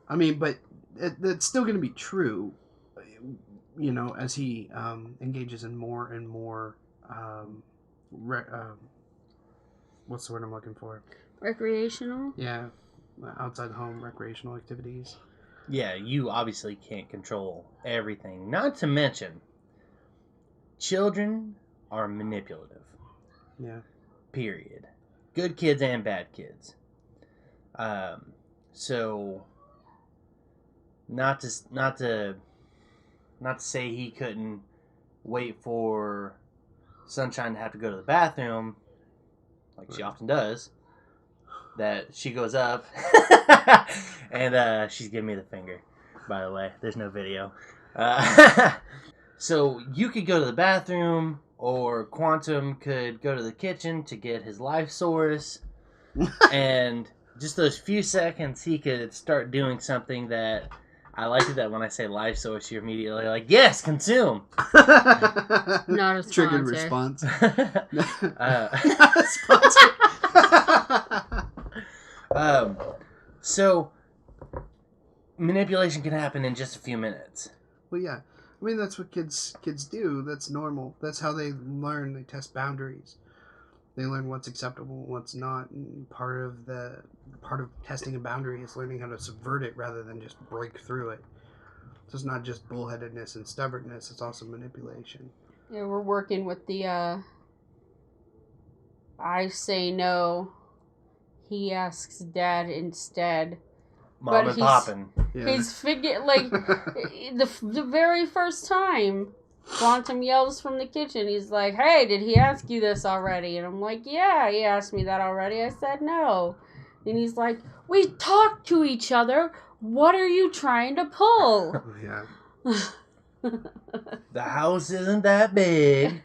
Speaker 2: I mean, but that's still going to be true, as he engages in more and more, what's the word I'm looking for?
Speaker 1: Recreational?
Speaker 2: Yeah, outside home recreational activities.
Speaker 3: Yeah, you obviously can't control everything. Not to mention, children are manipulative.
Speaker 2: Yeah.
Speaker 3: Period. Good kids and bad kids. So, not to say he couldn't wait for Sunshine to have to go to the bathroom, like she often does. That she goes up, and she's giving me the finger. By the way, there's no video. So you could go to the bathroom, or Quantum could go to the kitchen to get his life source, and just those few seconds he could start doing something that I like it that when I say life source, you're immediately like, yes, consume.
Speaker 1: Not a sponsor.
Speaker 2: Triggered response.
Speaker 3: So manipulation can happen in just a few minutes.
Speaker 2: Well, yeah. I mean, that's what kids do. That's normal. That's how they learn. They test boundaries. They learn what's acceptable, what's not. And part of testing a boundary is learning how to subvert it rather than just break through it. So it's not just bullheadedness and stubbornness. It's also manipulation.
Speaker 1: Yeah, we're working with the I say no. He asks dad instead.
Speaker 3: Mom
Speaker 1: But
Speaker 3: and poppin'.
Speaker 2: Yeah.
Speaker 1: He's the very first time Quantum yells from the kitchen. He's like, hey, did he ask you this already? And I'm like, yeah, he asked me that already. I said no. And he's like, we talked to each other. What are you trying to pull?
Speaker 2: Yeah.
Speaker 3: The house isn't that big.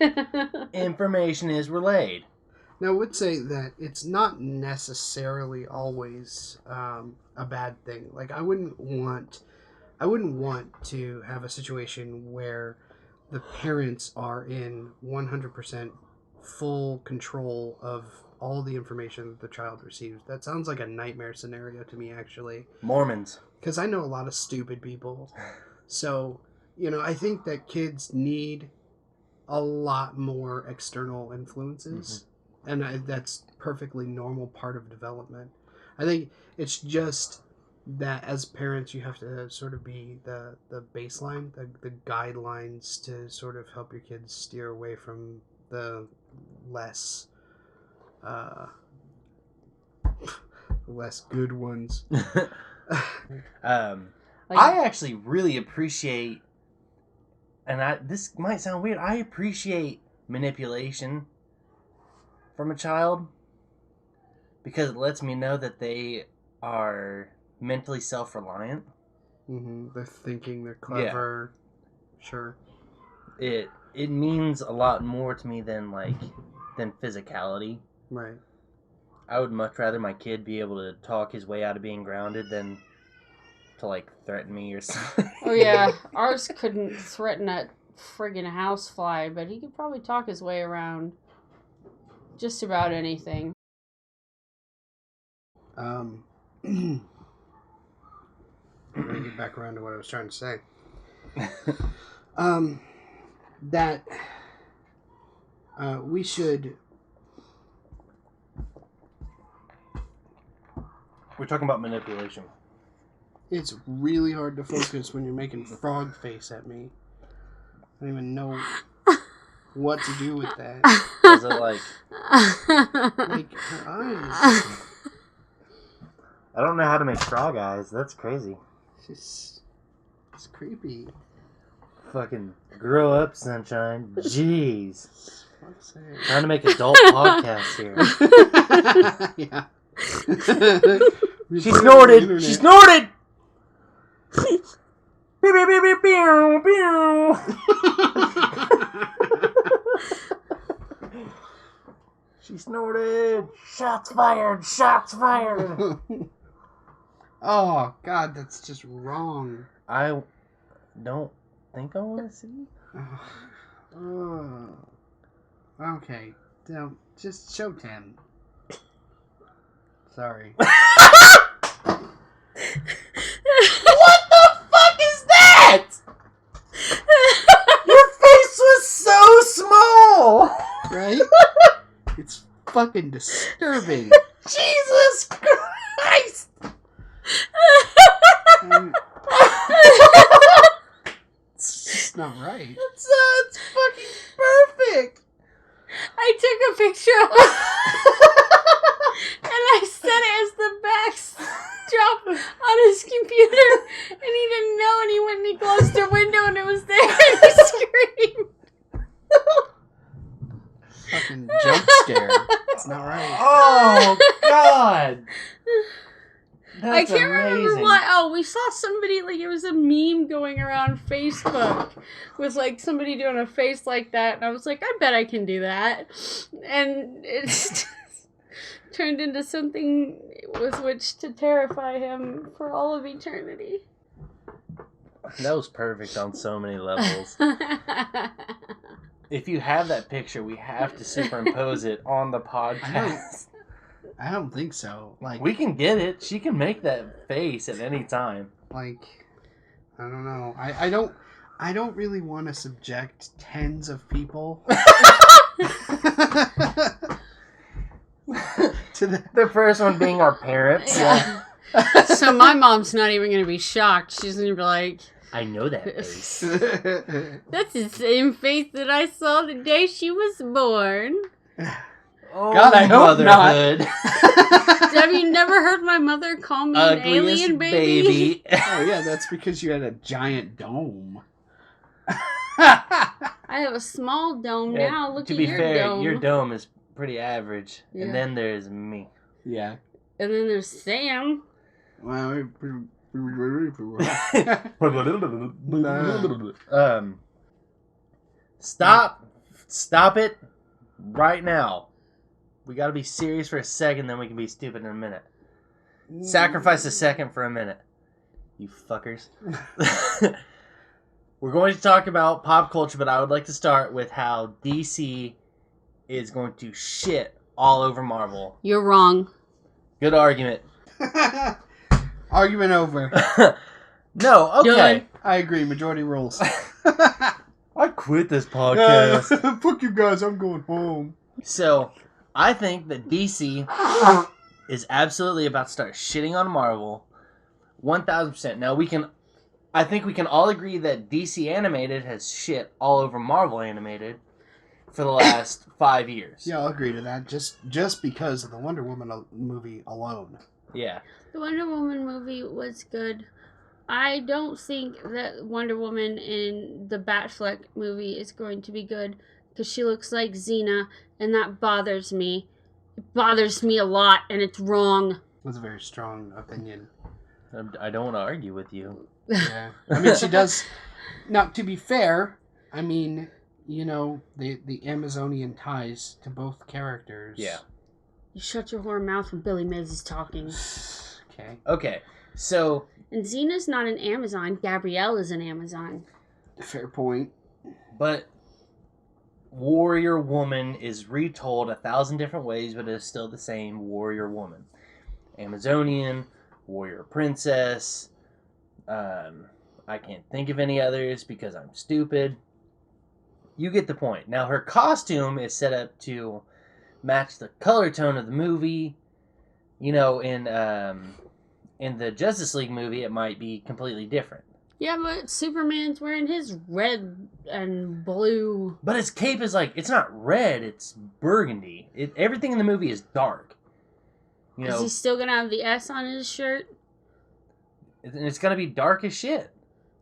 Speaker 3: Information is relayed.
Speaker 2: Now, I would say that it's not necessarily always a bad thing. Like, I wouldn't want to have a situation where the parents are in 100% full control of all the information that the child receives. That sounds like a nightmare scenario to me, actually.
Speaker 3: Mormons.
Speaker 2: Because I know a lot of stupid people. So, I think that kids need a lot more external influences. Mm-hmm. And that's perfectly normal part of development. I think it's just that as parents, you have to sort of be the baseline, the guidelines to sort of help your kids steer away from the less good ones.
Speaker 3: I actually really appreciate, and this might sound weird, I appreciate manipulation from a child because it lets me know that they are mentally self-reliant.
Speaker 2: Mm-hmm. They're thinking, they're clever. Yeah. Sure.
Speaker 3: It means a lot more to me than physicality.
Speaker 2: Right.
Speaker 3: I would much rather my kid be able to talk his way out of being grounded than to threaten me or something.
Speaker 1: Oh yeah, ours couldn't threaten a friggin' housefly, but he could probably talk his way around just about anything.
Speaker 2: I'm gonna get back around to what I was trying to say. That we should.
Speaker 3: We're talking about manipulation.
Speaker 2: It's really hard to focus when you're making frog face at me. I don't even know what to do with that.
Speaker 3: Was it like
Speaker 2: her eyes?
Speaker 3: I don't know how to make frog eyes. That's crazy.
Speaker 2: It's creepy.
Speaker 3: Fucking grow up, Sunshine. Jeez.
Speaker 2: fuck's sake.
Speaker 3: Trying to make adult podcasts here.
Speaker 2: Yeah.
Speaker 3: She snorted! She snorted! Beep, beep, beep, beep, pew, pew. She snorted! Shots fired! Shots fired!
Speaker 2: Oh, God, that's just wrong.
Speaker 3: I don't think I want to see.
Speaker 2: Okay, no, just show 10. Sorry.
Speaker 3: What the fuck is that? Your face was so small!
Speaker 2: Right? It's fucking disturbing.
Speaker 3: Jesus Christ!
Speaker 2: It's just not right.
Speaker 3: It's fucking perfect!
Speaker 1: I took a picture of it and I set it as the backdrop on his computer, and he didn't know, and he went and he closed the window and it was there and he screamed.
Speaker 2: Fucking jump scare. It's not right.
Speaker 3: Oh, God! That's
Speaker 1: I can't remember
Speaker 3: amazing.
Speaker 1: why. Oh, we saw somebody, like, it was a meme going around Facebook with, like, somebody doing a face like that, and I was like, I bet I can do that. And it's turned into something with which to terrify him for all of eternity.
Speaker 3: That was perfect on so many levels. If you have that picture, we have to superimpose it on the podcast.
Speaker 2: I don't think so. Like,
Speaker 3: We can get it. She can make that face at any time.
Speaker 2: like, I don't know. I don't really want to subject tens of people to
Speaker 3: The first one being our parents.
Speaker 1: Yeah. So my mom's not even going to be shocked. She's going to be like,
Speaker 3: I know that face.
Speaker 1: that's the same face that I saw the day she was born.
Speaker 3: Oh,
Speaker 2: God, I hope
Speaker 3: motherhood.
Speaker 1: Have you never heard my mother call me an
Speaker 3: Ugliest
Speaker 1: alien baby?
Speaker 2: Oh yeah, that's because you had a giant dome.
Speaker 1: I have a small dome
Speaker 3: Yeah,
Speaker 1: now. Look
Speaker 3: to
Speaker 1: at
Speaker 3: be
Speaker 1: your
Speaker 3: fair,
Speaker 1: dome.
Speaker 3: your dome is pretty average.
Speaker 1: Yeah.
Speaker 3: And then there's me.
Speaker 2: Yeah.
Speaker 1: And then there's Sam.
Speaker 2: Well,
Speaker 3: Stop it right now. We gotta be serious for a second, then we can be stupid in a minute. Sacrifice a second for a minute. You fuckers. We're going to talk about pop culture, but I would like to start with how DC is going to shit all over Marvel.
Speaker 1: You're wrong.
Speaker 3: Good argument.
Speaker 2: Argument over.
Speaker 3: No, okay.
Speaker 1: Good.
Speaker 2: I agree. Majority rules.
Speaker 3: I quit this podcast.
Speaker 2: Fuck you guys. I'm going home.
Speaker 3: So, I think that DC is absolutely about to start shitting on Marvel. 1,000%. Now, I think we can all agree that DC Animated has shit all over Marvel Animated for the last 5 years.
Speaker 2: Yeah, I'll agree to that. Just because of the Wonder Woman movie alone.
Speaker 3: Yeah.
Speaker 1: The Wonder Woman movie was good. I don't think that Wonder Woman in the Batfleck movie is going to be good because she looks like Xena, and that bothers me. It bothers me a lot, and it's wrong.
Speaker 2: That's a very strong opinion.
Speaker 3: I don't want to argue with you.
Speaker 2: Yeah. I mean, she does. Now, to be fair, I mean, you know, the Amazonian ties to both characters.
Speaker 3: Yeah.
Speaker 1: You shut your whore mouth when Billy Mays is talking.
Speaker 2: Okay.
Speaker 3: Okay, so...
Speaker 1: And Xena's not an Amazon. Gabrielle is an Amazon.
Speaker 2: Fair point.
Speaker 3: But Warrior Woman is retold 1,000 different ways, but it is still the same Warrior Woman. Amazonian, Warrior Princess. I can't think of any others because I'm stupid. You get the point. Now, her costume is set up to match the color tone of the movie. You know, in the Justice League movie, it might be completely different.
Speaker 1: Yeah, but Superman's wearing his red and blue.
Speaker 3: But his cape is like, it's not red, it's burgundy. Everything in the movie is dark. You
Speaker 1: Is
Speaker 3: know,
Speaker 1: he still gonna have the S on his shirt?
Speaker 3: and it's gonna be dark as shit.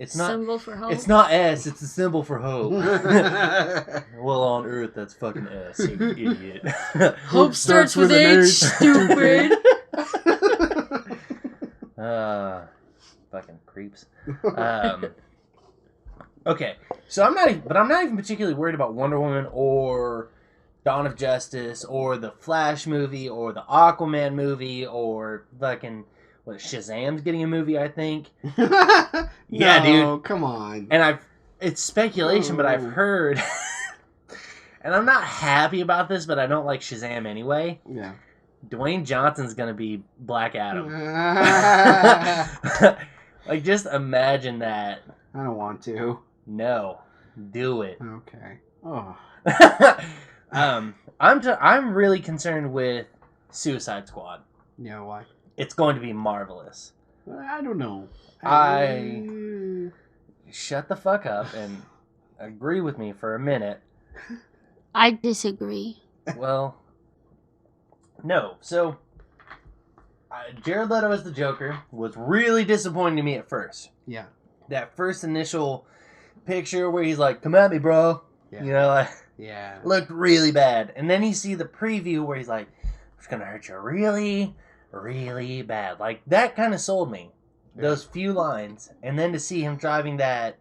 Speaker 3: It's not.
Speaker 1: Symbol for hope.
Speaker 3: It's not S. It's a symbol for hope. Well, on Earth, that's fucking S. You idiot.
Speaker 1: Hope starts with H. Stupid.
Speaker 3: Fucking creeps. Okay, so I'm not even particularly worried about Wonder Woman or Dawn of Justice or the Flash movie or the Aquaman movie or fucking Shazam's getting a movie, I think. Yeah, dude.
Speaker 2: Come on.
Speaker 3: And it's speculation, but I've heard, and I'm not happy about this, but I don't like Shazam anyway.
Speaker 2: Yeah.
Speaker 3: Dwayne Johnson's gonna be Black Adam. Like, just imagine that.
Speaker 2: I don't want to.
Speaker 3: No, do it.
Speaker 2: Okay. Oh.
Speaker 3: I'm really concerned with Suicide Squad.
Speaker 2: Yeah, why?
Speaker 3: It's going to be marvelous.
Speaker 2: I don't know.
Speaker 3: Shut the fuck up and agree with me for a minute.
Speaker 1: I disagree.
Speaker 3: Well, no. So, Jared Leto as the Joker was really disappointing to me at first.
Speaker 2: Yeah.
Speaker 3: That first initial picture where he's like, "Come at me, bro."
Speaker 2: Yeah.
Speaker 3: You know, like,
Speaker 2: yeah.
Speaker 3: looked really bad. And then you see the preview where he's like, "It's gonna hurt you really, really bad." Like, that kind of sold me. Yeah. Those few lines. And then to see him driving that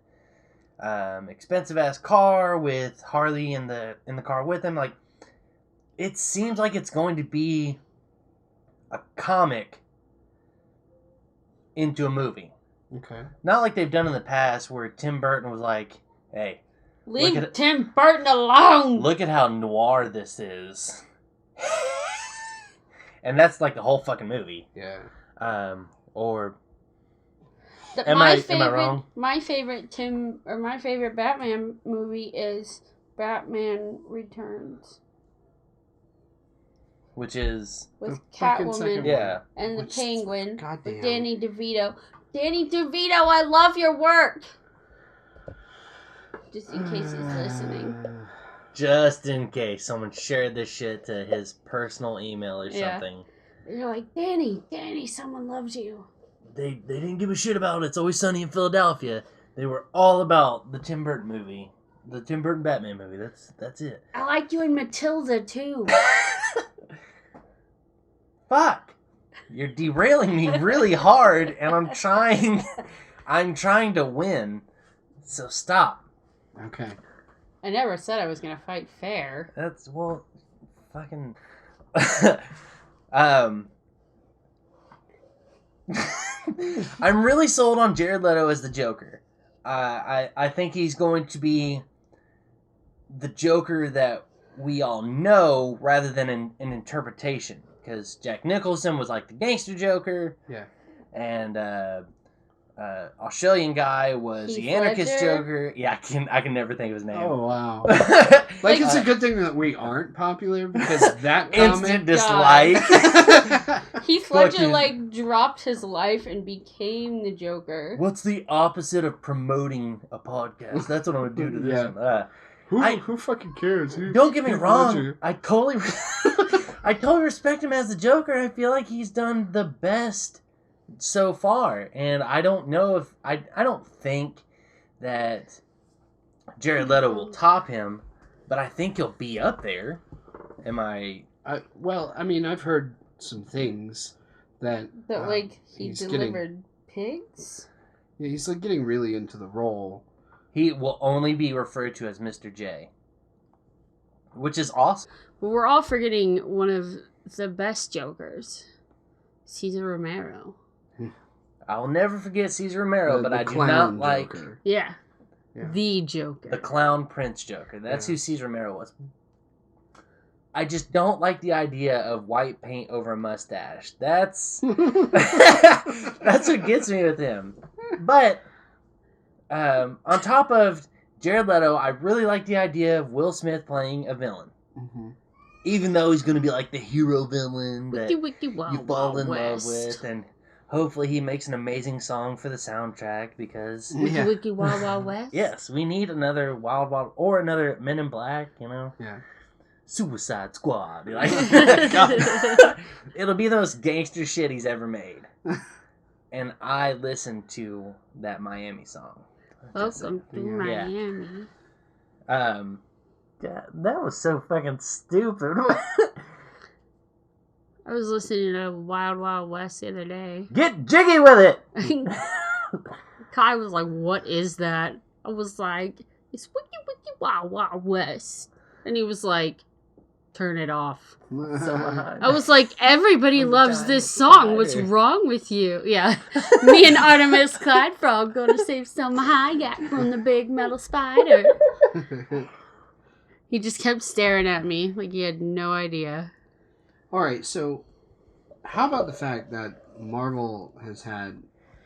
Speaker 3: expensive ass car with Harley in the car with him, like, it seems like it's going to be a comic into a movie.
Speaker 2: Okay.
Speaker 3: Not like they've done in the past where Tim Burton was like, "Hey,
Speaker 1: leave Tim Burton alone.
Speaker 3: Look at how noir this is." And that's like the whole fucking movie.
Speaker 2: Yeah.
Speaker 3: Or
Speaker 1: am I
Speaker 3: wrong?
Speaker 1: My favorite Batman movie is Batman Returns,
Speaker 3: which is
Speaker 1: with Catwoman,
Speaker 3: yeah,
Speaker 1: and the Penguin,
Speaker 2: goddamn.
Speaker 1: with Danny DeVito. Danny DeVito, I love your work. Just in case he's listening.
Speaker 3: Just in case someone shared this shit to his personal email or something.
Speaker 1: You're like, Danny, someone loves you.
Speaker 3: They didn't give a shit about It's Always Sunny in Philadelphia. They were all about the Tim Burton movie. The Tim Burton Batman movie. That's it.
Speaker 1: I like you in Matilda, too.
Speaker 3: Fuck. You're derailing me really hard, and I'm trying to win. So stop.
Speaker 2: Okay.
Speaker 1: I never said I was gonna fight fair.
Speaker 3: That's, well, fucking. I'm really sold on Jared Leto as the Joker. I think he's going to be the Joker that we all know rather than an interpretation. Because Jack Nicholson was like the gangster Joker.
Speaker 2: Yeah.
Speaker 3: And Australian guy was the anarchist Joker. Yeah, I can never think of his name.
Speaker 2: Oh, wow. Like, it's a good thing that we aren't popular, because that
Speaker 3: instant dislike.
Speaker 1: Heath Ledger, dropped his life and became the Joker.
Speaker 3: What's the opposite of promoting a podcast? That's what I'm going to do to this one.
Speaker 2: Who fucking cares?
Speaker 3: Don't get me wrong. I totally respect him as the Joker. I feel like he's done the best so far. And I don't know if... I don't think that Jared Leto will top him, but I think he'll be up there.
Speaker 2: Well, I mean, I've heard some things that
Speaker 1: he delivered pigs?
Speaker 2: Yeah, he's getting really into the role.
Speaker 3: He will only be referred to as Mr. J, which is awesome.
Speaker 1: But we're all forgetting one of the best Jokers, Cesar Romero.
Speaker 3: I'll never forget Cesar Romero, but I do not like...
Speaker 2: Joker.
Speaker 1: Yeah. The Joker.
Speaker 3: The Clown Prince Joker. That's who Cesar Romero was. I just don't like the idea of white paint over a mustache. That's what gets me with him. But on top of Jared Leto, I really like the idea of Will Smith playing a villain. Mm-hmm. Even though he's going to be like the hero villain that you fall in love with, and hopefully he makes an amazing song for the soundtrack, because...
Speaker 1: Wiki Wild Wild West?
Speaker 3: Yes, we need another Wild Wild... Or another Men in Black, you know?
Speaker 2: Yeah.
Speaker 3: Suicide Squad. It'll be the most gangster shit he's ever made. and I listened to that Miami song.
Speaker 1: Welcome to Miami.
Speaker 3: That was so fucking stupid.
Speaker 1: I was listening to Wild Wild West the other day.
Speaker 3: Get jiggy with it!
Speaker 1: Kai was like, what is that? I was like, it's Wiki Wiki Wild Wild West. And he was like, turn it off. I was like, everybody loves this song. What's wrong with you? Yeah. Me and Artemis Clyde Frog gonna save some Hayek from the big metal spider. He just kept staring at me like he had no idea.
Speaker 2: All right, so how about the fact that Marvel has had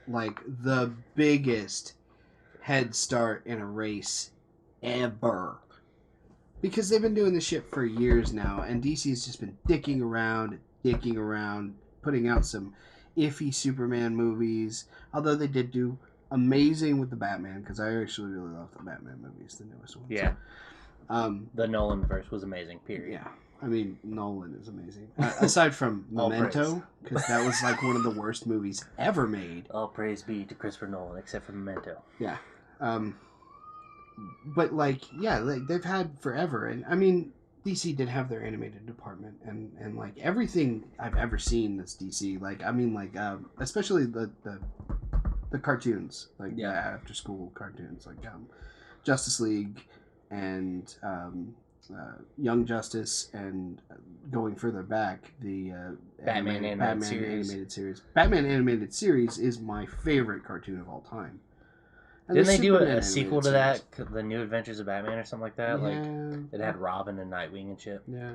Speaker 2: like the biggest head start in a race ever? Because they've been doing this shit for years now, and DC has just been dicking around, putting out some iffy Superman movies. Although they did do amazing with the Batman, because I actually really love the Batman movies, the newest ones.
Speaker 3: Yeah. The Nolan verse was amazing, period.
Speaker 2: Yeah. I mean, Nolan is amazing. Aside from Memento, because that was like one of the worst movies ever made.
Speaker 3: All praise be to Christopher Nolan, except for Memento.
Speaker 2: Yeah. But like, yeah, like they've had forever, and I mean, DC did have their animated department, and like everything I've ever seen that's DC, like I mean, like especially the cartoons, like the after school cartoons, like Justice League and Young Justice, and going further back, the
Speaker 3: Batman animated series.
Speaker 2: Batman animated series is my favorite cartoon of all time. And
Speaker 3: didn't they do
Speaker 2: Superman
Speaker 3: a sequel to
Speaker 2: animated
Speaker 3: that, The New Adventures of Batman or something like that?
Speaker 2: Yeah.
Speaker 3: Like it had Robin and Nightwing and shit.
Speaker 2: Yeah.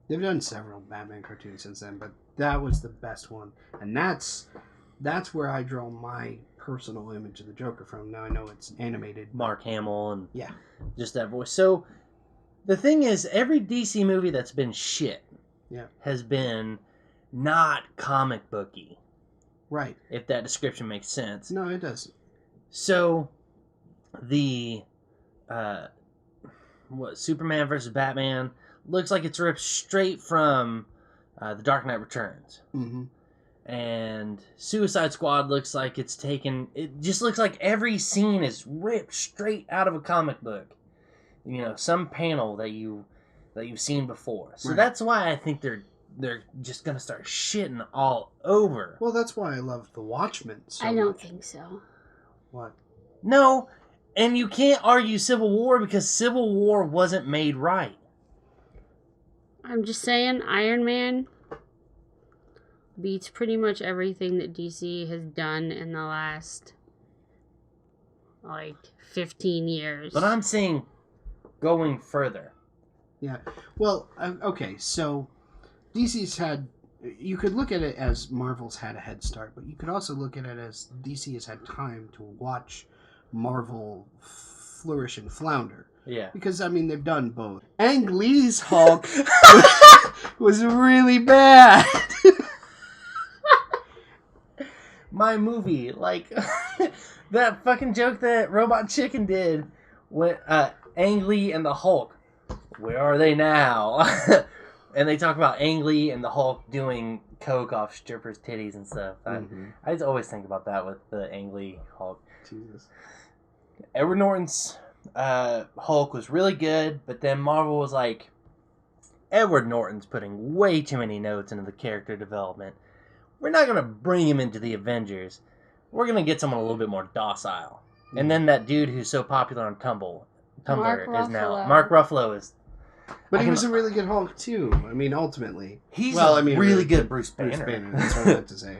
Speaker 2: They've done several Batman cartoons since then, but that was the best one, and that's where I draw my personal image of the Joker from. Now I know it's animated.
Speaker 3: Mark Hamill and
Speaker 2: yeah,
Speaker 3: just that voice. So the thing is, every DC movie that's been shit has been not comic booky.
Speaker 2: Right.
Speaker 3: If that description makes sense.
Speaker 2: No, it does.
Speaker 3: So the Superman versus Batman looks like it's ripped straight from The Dark Knight Returns.
Speaker 2: Mm-hmm.
Speaker 3: And Suicide Squad looks like it's taken... It just looks like every scene is ripped straight out of a comic book. You know, some panel that you've seen before. So that's why I think they're just going to start shitting all over.
Speaker 2: Well, that's why I love The Watchmen so
Speaker 1: I don't
Speaker 2: much.
Speaker 1: think so.
Speaker 2: What?
Speaker 3: No, and you can't argue Civil War because Civil War wasn't made right.
Speaker 1: I'm just saying, Iron Man beats pretty much everything that DC has done in the last, 15 years.
Speaker 3: But I'm saying going further.
Speaker 2: Yeah. Well, okay, so DC's had... You could look at it as Marvel's had a head start, but you could also look at it as DC has had time to watch Marvel flourish and flounder.
Speaker 3: Yeah.
Speaker 2: Because, I mean, they've done both. Ang Lee's Hulk was really bad.
Speaker 3: My movie, that fucking joke that Robot Chicken did when Ang Lee and the Hulk, where are they now? And they talk about Ang Lee and the Hulk doing coke off strippers' titties and stuff. I just always think about that with the Ang Lee Hulk.
Speaker 2: Jesus.
Speaker 3: Edward Norton's Hulk was really good, but then Marvel was like, Edward Norton's putting way too many notes into the character development. We're not going to bring him into the Avengers. We're going to get someone a little bit more docile. And then that dude who's so popular on Tumblr is now... Mark Ruffalo is...
Speaker 2: But he was a really good Hulk, too. I mean, ultimately.
Speaker 3: He's really good Bruce Banner.
Speaker 2: Bruce Banner, that's what I meant to say.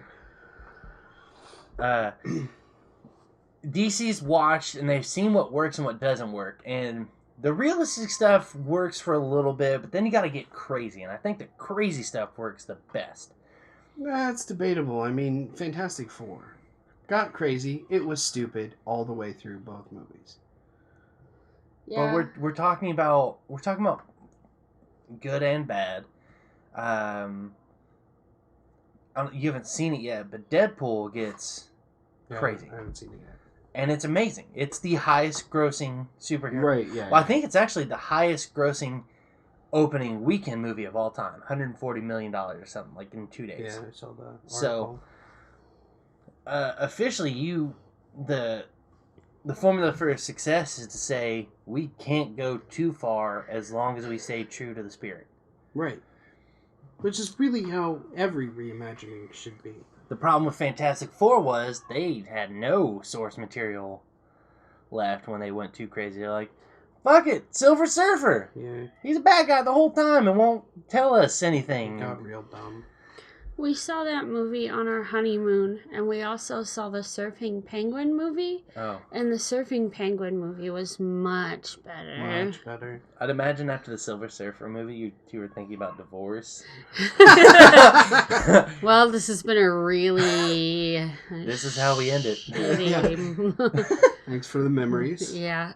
Speaker 3: DC's watched, and they've seen what works and what doesn't work. And the realistic stuff works for a little bit, but then you got to get crazy. And I think the crazy stuff works the best.
Speaker 2: That's debatable. I mean, Fantastic Four got crazy. It was stupid all the way through both movies.
Speaker 1: Yeah.
Speaker 3: But we're talking about good and bad. You haven't seen it yet, but Deadpool gets crazy.
Speaker 2: I haven't seen it yet.
Speaker 3: And it's amazing. It's the highest grossing superhero.
Speaker 2: Right, yeah.
Speaker 3: Well, I think it's actually the highest grossing opening weekend movie of all time. $140 million or something, like in 2 days.
Speaker 2: Yeah, I saw that article.
Speaker 3: So, officially, the formula for success is to say we can't go too far as long as we stay true to the spirit.
Speaker 2: Right. Which is really how every reimagining should be.
Speaker 3: The problem with Fantastic Four was they had no source material left when they went too crazy. They're like, fuck it, Silver Surfer.
Speaker 2: Yeah.
Speaker 3: He's a bad guy the whole time and won't tell us anything.
Speaker 2: It got real dumb.
Speaker 1: We saw that movie on our honeymoon, and we also saw the Surfing Penguin movie.
Speaker 3: Oh.
Speaker 1: And the Surfing Penguin movie was much better.
Speaker 2: Much better.
Speaker 3: I'd imagine after the Silver Surfer movie, you two were thinking about divorce.
Speaker 1: Well, this has been a really...
Speaker 3: This is how we end it.
Speaker 2: Thanks for the memories.
Speaker 1: Yeah.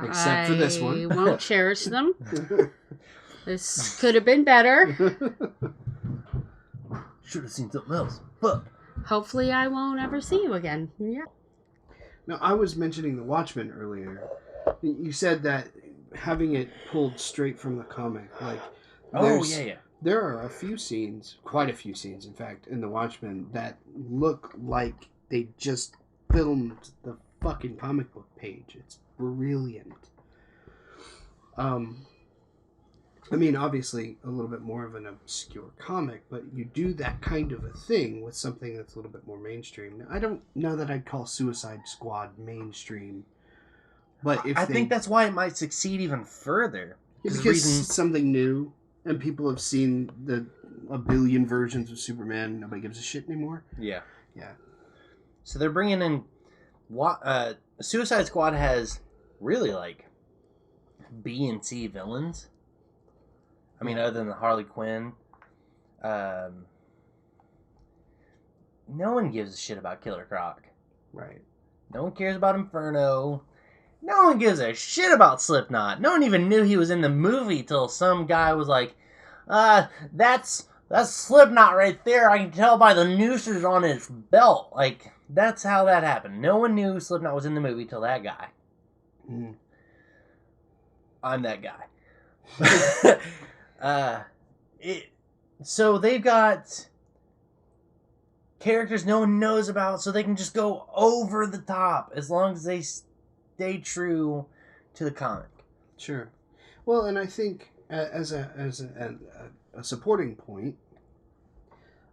Speaker 2: Except for this one.
Speaker 1: I won't cherish them. This could have been better.
Speaker 3: Should have seen something else. Fuck.
Speaker 1: Hopefully I won't ever see you again. Yeah.
Speaker 2: Now, I was mentioning The Watchmen earlier. You said that having it pulled straight from the comic, like...
Speaker 3: Yeah.
Speaker 2: There are a few scenes, quite a few scenes, in fact, in The Watchmen that look like they just filmed the fucking comic book page. It's brilliant. I mean, obviously, a little bit more of an obscure comic, but you do that kind of a thing with something that's a little bit more mainstream. Now, I don't know that I'd call Suicide Squad mainstream, but if
Speaker 3: I think that's why it might succeed even further.
Speaker 2: Because it's something new, and people have seen a billion versions of Superman. Nobody gives a shit anymore.
Speaker 3: Yeah.
Speaker 2: Yeah.
Speaker 3: So they're bringing in... Suicide Squad has really, like, B and C villains. I mean, other than the Harley Quinn. No one gives a shit about Killer Croc.
Speaker 2: Right.
Speaker 3: No one cares about Inferno. No one gives a shit about Slipknot. No one even knew he was in the movie till some guy was like, that's Slipknot right there. I can tell by the nooses on his belt. Like, that's how that happened. No one knew Slipknot was in the movie till that guy.
Speaker 2: Mm.
Speaker 3: I'm that guy. So they've got characters no one knows about, so they can just go over the top as long as they stay true to the comic.
Speaker 2: Sure. Well, and I think as a supporting point,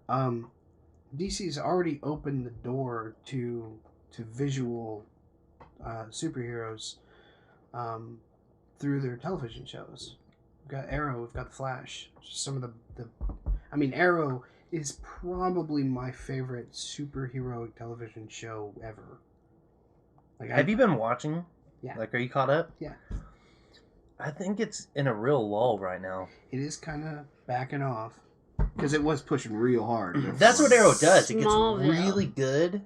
Speaker 2: DC's already opened the door to visual superheroes through their television shows. We've got Arrow, we've got The Flash. Some of the I mean, Arrow is probably my favorite superheroic television show ever. Like,
Speaker 3: Have you been watching?
Speaker 2: Yeah.
Speaker 3: Like, are you caught up?
Speaker 2: Yeah.
Speaker 3: I think it's in a real lull right now.
Speaker 2: It is kind of backing off because it was pushing real hard.
Speaker 3: That's what Arrow does. It gets
Speaker 1: Smallville.
Speaker 3: really good.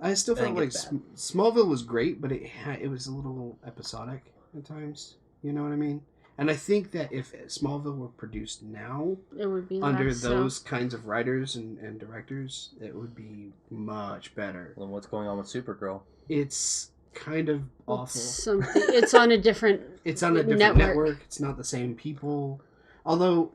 Speaker 2: I still felt
Speaker 3: And
Speaker 2: like
Speaker 3: it gets bad.
Speaker 2: Smallville was great, but it was a little episodic at times. You know what I mean? And I think that if Smallville were produced now,
Speaker 1: It would be
Speaker 2: under
Speaker 1: less
Speaker 2: those kinds of writers and directors, it would be much better.
Speaker 3: And what's going on with Supergirl?
Speaker 2: It's kind of awful.
Speaker 1: It's on a different
Speaker 2: It's on a different network. It's not the same people. Although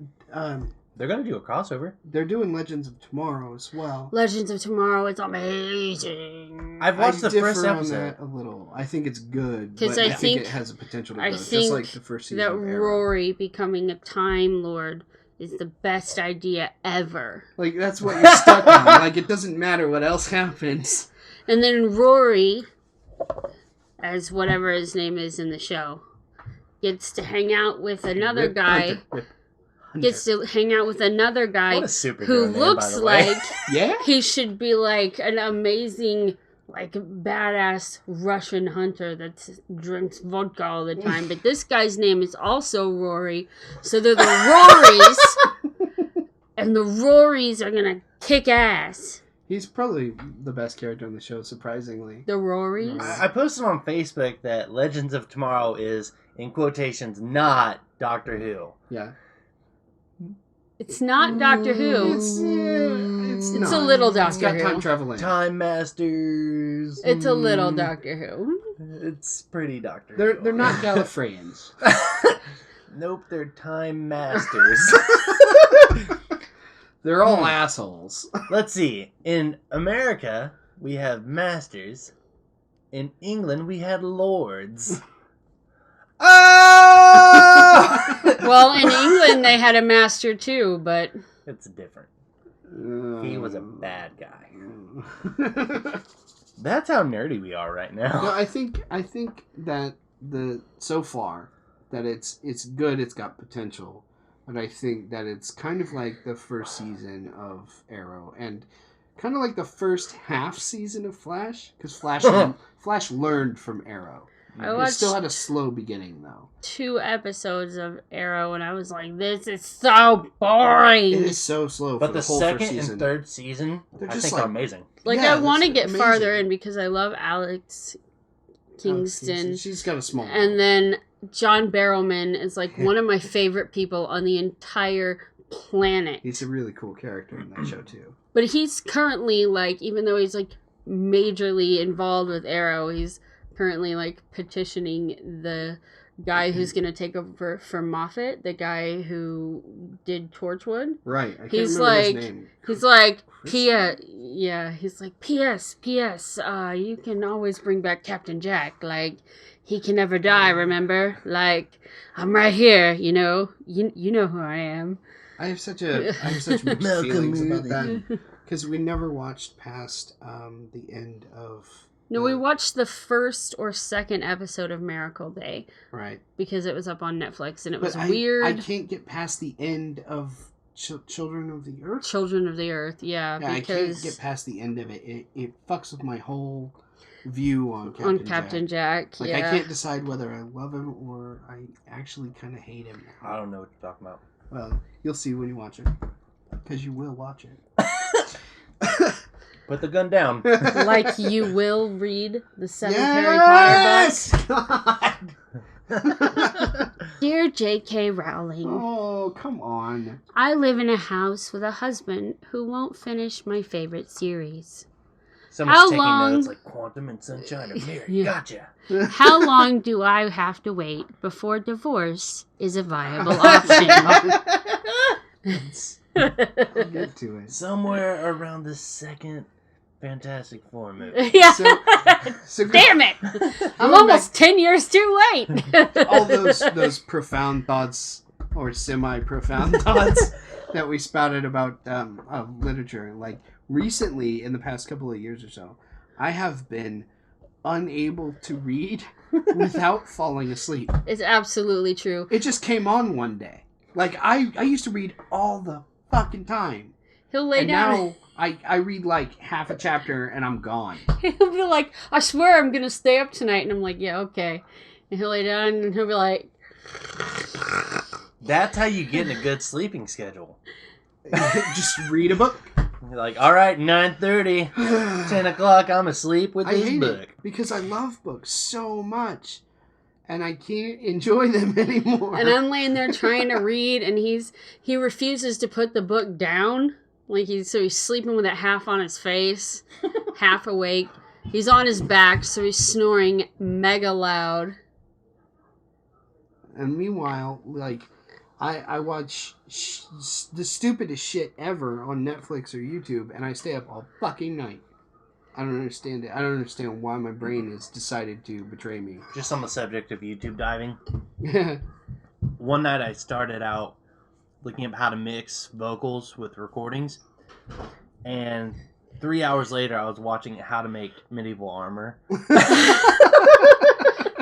Speaker 3: They're going to do a crossover.
Speaker 2: they're doing Legends of Tomorrow as well.
Speaker 1: Legends of Tomorrow. It's amazing.
Speaker 3: I've watched the
Speaker 2: differ
Speaker 3: first
Speaker 2: on
Speaker 3: episode.
Speaker 2: that a little. I think it's good,
Speaker 1: 'Cause
Speaker 2: but
Speaker 1: I
Speaker 2: I think
Speaker 1: think-
Speaker 2: it has a potential to
Speaker 1: I
Speaker 2: go just
Speaker 1: think
Speaker 2: like the first season
Speaker 1: that
Speaker 2: of Arrow.
Speaker 1: Rory becoming a Time Lord is the best idea ever.
Speaker 2: Like, that's what you're stuck on. Like, it doesn't matter what else happens.
Speaker 1: And then Rory, as whatever his name is in the show, gets to hang out with another
Speaker 2: Rip
Speaker 1: guy.
Speaker 2: Hunter. Rip Hunter.
Speaker 1: Gets to hang out with another guy
Speaker 3: What a superhero
Speaker 1: who
Speaker 3: name, by
Speaker 1: looks
Speaker 3: the way.
Speaker 1: like
Speaker 2: Yeah?
Speaker 1: he should be like an amazing, like, badass Russian hunter that drinks vodka all the time. But this guy's name is also Rory. So they're the Rorys. And the Rorys are going to kick ass.
Speaker 2: He's probably the best character on the show, surprisingly.
Speaker 1: The Rorys?
Speaker 2: Right.
Speaker 3: I posted on Facebook that Legends of Tomorrow is, in quotations, not Doctor Who.
Speaker 2: Yeah.
Speaker 1: It's not Doctor Who.
Speaker 2: It's
Speaker 1: It's
Speaker 2: not.
Speaker 1: a little
Speaker 2: It's
Speaker 1: Doctor
Speaker 2: got
Speaker 1: Who.
Speaker 2: time travel in it.
Speaker 3: Time Masters.
Speaker 1: It's a little Doctor Who.
Speaker 3: It's pretty Doctor
Speaker 2: They're
Speaker 3: Who.
Speaker 2: not Gallifreyans.
Speaker 3: Nope, they're time masters.
Speaker 2: They're all assholes.
Speaker 3: Let's see. In America, we have masters. In England, we had lords. Oh!
Speaker 1: Well, in England, they had a master too, but...
Speaker 3: It's different. He was a bad guy. That's how nerdy we are right now.
Speaker 2: No, I think that so far that it's good. It's got potential, but I think that it's kind of like the first season of Arrow and kind of like the first half season of Flash, because Flash learned from Arrow. It still had a slow beginning, though.
Speaker 1: 2 episodes of Arrow, and I was like, this is so boring.
Speaker 2: It is so slow
Speaker 3: but
Speaker 2: for the
Speaker 3: whole
Speaker 2: second
Speaker 3: first season.
Speaker 2: and
Speaker 3: third season, I think are amazing.
Speaker 1: Like,
Speaker 2: yeah,
Speaker 1: I want to get
Speaker 2: amazing.
Speaker 1: farther in because I love Alex Kingston.
Speaker 2: She's got a small role.
Speaker 1: And then John Barrowman is like one of my favorite people on the entire planet.
Speaker 2: He's a really cool character in that show, too.
Speaker 1: But he's currently, like, even though he's, like, majorly involved with Arrow, he's currently, like, petitioning the guy who's going to take over for Moffat, the guy who did Torchwood.
Speaker 2: Right. I can't
Speaker 1: He's
Speaker 2: remember
Speaker 1: like,
Speaker 2: his name.
Speaker 1: he's like, he's like, P.S., you can always bring back Captain Jack. Like, he can never die, remember? Like, I'm right here, you know? You know who I am.
Speaker 2: I have such mixed feelings about that. Because we never watched past the end of...
Speaker 1: No, we watched the first or second episode of Miracle Day.
Speaker 2: Right.
Speaker 1: Because it was up on Netflix, and it was
Speaker 2: But
Speaker 1: weird.
Speaker 2: I can't get past the end of Children of the Earth.
Speaker 1: Children of the Earth, yeah.
Speaker 2: Yeah,
Speaker 1: because
Speaker 2: I can't get past the end of it. It fucks with my whole view on
Speaker 1: Captain Jack.
Speaker 2: Like,
Speaker 1: yeah.
Speaker 2: I can't decide whether I love him or I actually kind of hate him now.
Speaker 3: I don't know what you're talking about.
Speaker 2: Well, you'll see when you watch it. Because you will watch it.
Speaker 3: Put the gun down.
Speaker 1: Like you will read the 7 Harry Potter books. Dear J.K. Rowling.
Speaker 2: Oh, come on.
Speaker 1: I live in a house with a husband who won't finish my favorite series.
Speaker 3: Someone's taking notes like Quantum and Sunshine of Mary.
Speaker 1: Yeah.
Speaker 3: Gotcha.
Speaker 1: How long do I have to wait before divorce is a viable option?
Speaker 2: I'll get to it.
Speaker 3: Somewhere around the second Fantastic Four movie.
Speaker 1: Yeah.
Speaker 2: So
Speaker 1: Damn it! I'm almost 10 years too late.
Speaker 2: All those profound thoughts or semi-profound thoughts that we spouted about literature. Like, recently, in the past couple of years or so, I have been unable to read without falling asleep.
Speaker 1: It's absolutely true.
Speaker 2: It just came on one day. Like, I used to read all the fucking time.
Speaker 1: He'll lay
Speaker 2: And
Speaker 1: down.
Speaker 2: now I read like half a chapter and I'm gone.
Speaker 1: He'll be like, I swear I'm going to stay up tonight. And I'm like, yeah, okay. And he'll lay down and he'll be like...
Speaker 3: That's how you get in a good sleeping schedule.
Speaker 2: Just read a book.
Speaker 3: You're like, all right, 9:30, 10 o'clock, I'm asleep with this book.
Speaker 2: Because I love books so much. And I can't enjoy them anymore.
Speaker 1: And I'm laying there trying to read, and he refuses to put the book down. Like he's sleeping with it half on his face, half awake. He's on his back, so he's snoring mega loud.
Speaker 2: And meanwhile, like, I watch the stupidest shit ever on Netflix or YouTube, and I stay up all fucking night. I don't understand it. I don't understand why my brain has decided to betray me.
Speaker 3: Just on the subject of YouTube diving. One night I started out looking up how to mix vocals with recordings. And 3 hours later, I was watching how to make medieval armor.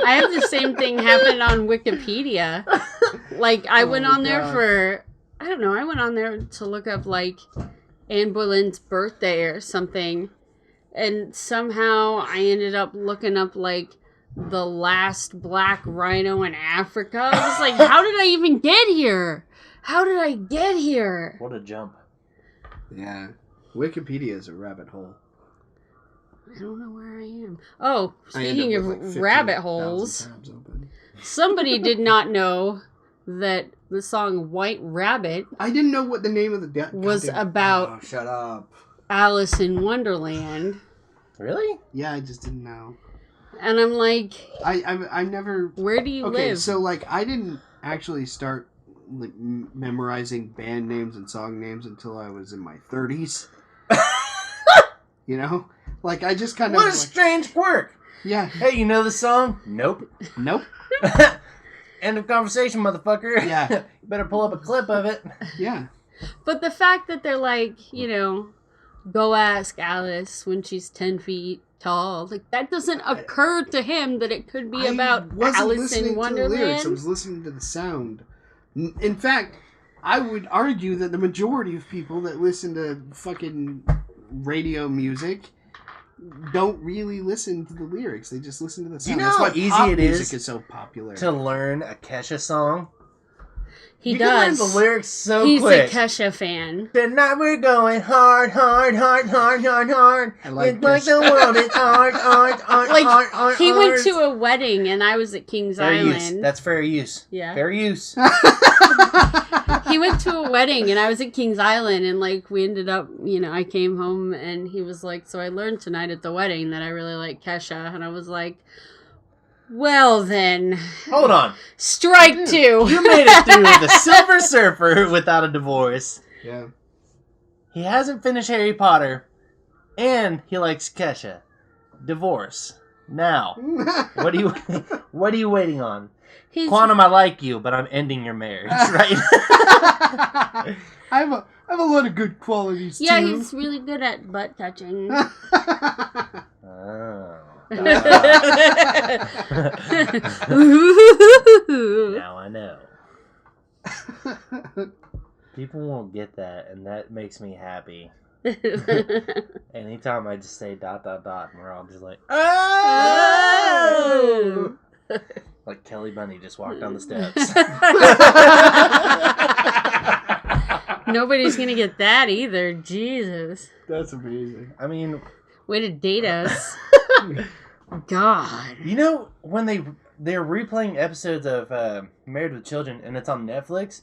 Speaker 1: I have the same thing happen on Wikipedia. Like, I went on there for... I don't know. I went on there to look up, like, Anne Boleyn's birthday or something. And somehow I ended up looking up, like, the last black rhino in Africa. I was like, how did I even get here? How did I get here?
Speaker 3: What a jump.
Speaker 2: Yeah. Wikipedia is a rabbit hole.
Speaker 1: I don't know where I am. Oh,
Speaker 2: I end
Speaker 1: speaking
Speaker 2: up
Speaker 1: of
Speaker 2: with, like,
Speaker 1: rabbit
Speaker 2: 15,000
Speaker 1: holes,
Speaker 2: tabs open.
Speaker 1: somebody did not know that the song White Rabbit
Speaker 2: I didn't know what the name of the
Speaker 1: was
Speaker 2: goddamn-
Speaker 1: about
Speaker 2: Oh, shut up.
Speaker 1: Alice in Wonderland.
Speaker 3: Really?
Speaker 2: Yeah, I just didn't know.
Speaker 1: And I'm like,
Speaker 2: I never...
Speaker 1: where do you
Speaker 2: Okay,
Speaker 1: live?
Speaker 2: so, like, I didn't actually start like, memorizing band names and song names until I was in my 30s. You know? Like, I just kind of...
Speaker 3: What a strange quirk!
Speaker 2: Yeah.
Speaker 3: Hey, you know the song? Nope.
Speaker 2: Nope.
Speaker 3: End of conversation, motherfucker.
Speaker 2: Yeah.
Speaker 3: You better pull up a clip of it.
Speaker 2: Yeah.
Speaker 1: But the fact that they're like, you know, go ask Alice when she's 10 feet tall. Like, that doesn't occur to him that it could be about Alice in Wonderland.
Speaker 2: I was listening to the sound. In fact, I would argue that the majority of people that listen to fucking radio music don't really listen to the lyrics. They just listen to the sound.
Speaker 3: Do you know
Speaker 2: That's
Speaker 3: how
Speaker 2: why
Speaker 3: easy
Speaker 2: pop
Speaker 3: it
Speaker 2: music
Speaker 3: is
Speaker 2: is so popular.
Speaker 3: to learn a Kesha song?
Speaker 1: He
Speaker 3: you
Speaker 1: does.
Speaker 3: can learn the lyrics so
Speaker 1: He's
Speaker 3: quick.
Speaker 1: a Kesha fan.
Speaker 3: Tonight we're going hard, hard, hard, hard, hard, hard.
Speaker 2: I like
Speaker 3: It's like
Speaker 2: this.
Speaker 3: the world is hard, hard, hard,
Speaker 1: Like,
Speaker 3: hard, hard,
Speaker 1: he
Speaker 3: hard.
Speaker 1: went to a wedding and I was at Kings
Speaker 3: Fair
Speaker 1: Island.
Speaker 3: use. That's fair use.
Speaker 1: Yeah.
Speaker 3: Fair use.
Speaker 1: He went to a wedding and I was at Kings Island and like we ended up, you know, I came home and he was like, so I learned tonight at the wedding that I really like Kesha. And I was like, well then.
Speaker 3: Hold on.
Speaker 1: Strike two.
Speaker 3: You made it through the Silver Surfer without a divorce.
Speaker 2: Yeah.
Speaker 3: He hasn't finished Harry Potter. And he likes Kesha. Divorce. Now. What are you waiting on?
Speaker 1: He's,
Speaker 3: Quantum, I like you, but I'm ending your marriage, right?
Speaker 2: I have a lot of good qualities
Speaker 1: yeah,
Speaker 2: too.
Speaker 1: he's really good at butt touching.
Speaker 3: Oh.
Speaker 1: Ooh.
Speaker 3: Now I know. People won't get that, and that makes me happy. Anytime I just say ... and we're all just like, oh! Like Kelly Bunny just walked down the steps.
Speaker 1: Nobody's gonna get that either. Jesus.
Speaker 2: That's amazing.
Speaker 3: I mean,
Speaker 1: Way to date us. God.
Speaker 3: you know, when they're replaying episodes of Married with Children, and it's on Netflix,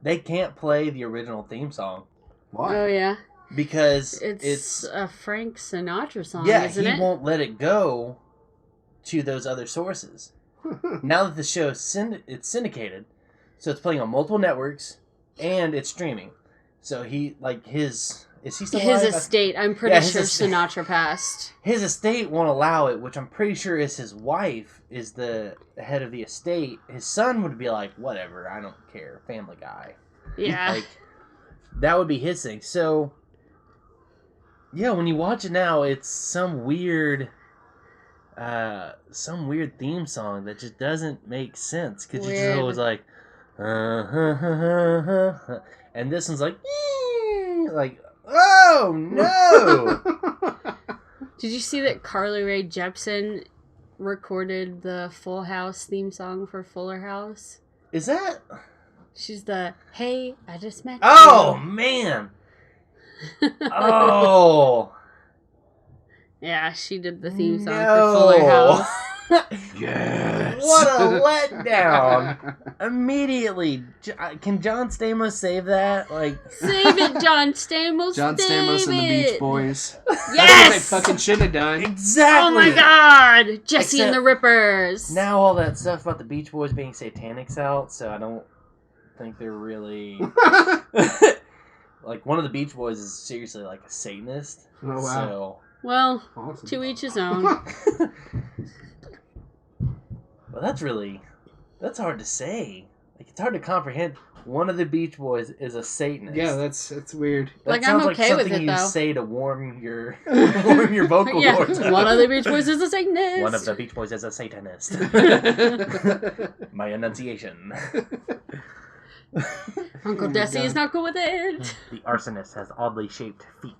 Speaker 3: they can't play the original theme song.
Speaker 2: Why?
Speaker 1: Oh yeah.
Speaker 3: Because
Speaker 1: It's a Frank Sinatra song,
Speaker 3: yeah,
Speaker 1: isn't
Speaker 3: he
Speaker 1: it?
Speaker 3: won't let it go to those other sources. Now that the show it's syndicated, so it's playing on multiple networks and it's streaming. So he is he still
Speaker 1: His
Speaker 3: alive?
Speaker 1: estate. I'm pretty
Speaker 3: Yeah, his
Speaker 1: sure
Speaker 3: estate.
Speaker 1: Sinatra passed.
Speaker 3: His estate won't allow it, which I'm pretty sure is his wife is the head of the estate. His son would be like, whatever, I don't care, Family Guy.
Speaker 1: Yeah.
Speaker 3: Like that would be his thing. So yeah, when you watch it now, it's some weird theme song that just doesn't make sense because you're just always like, and this one's like, oh no!
Speaker 1: Did you see that Carly Rae Jepsen recorded the Full House theme song for Fuller House?
Speaker 3: Is that?
Speaker 1: She's the Hey, I just met
Speaker 3: Oh man! Oh
Speaker 1: Yeah, she did the theme song
Speaker 3: no.
Speaker 1: for Fuller House.
Speaker 2: Yes.
Speaker 3: What a letdown! Immediately, can John Stamos save that? Like,
Speaker 1: Save it, John Stamos.
Speaker 2: John Stamos and the Beach Boys. That's what they
Speaker 1: Yes!
Speaker 2: fucking should have done.
Speaker 3: exactly.
Speaker 1: Oh my god! Jesse and
Speaker 3: Except-
Speaker 1: the Rippers.
Speaker 3: Now all that stuff about the Beach Boys being satanics out, so I don't think they're really like one of the Beach Boys is seriously like a Satanist.
Speaker 2: Oh, wow.
Speaker 3: So,
Speaker 1: Well,
Speaker 2: Awesome.
Speaker 1: to each his own.
Speaker 3: well, that's hard to say. Like it's hard to comprehend. One of the Beach Boys is a Satanist.
Speaker 2: Yeah, that's weird.
Speaker 3: That
Speaker 1: Like, I'm
Speaker 3: sounds
Speaker 1: okay with
Speaker 3: something
Speaker 1: it,
Speaker 3: you
Speaker 1: though.
Speaker 3: say to warm your vocal
Speaker 1: Yeah,
Speaker 3: cords.
Speaker 1: one of the Beach Boys is a Satanist.
Speaker 3: One of the Beach Boys is a Satanist. My enunciation.
Speaker 1: Uncle Desi is not cool with it.
Speaker 3: The arsonist has oddly shaped feet.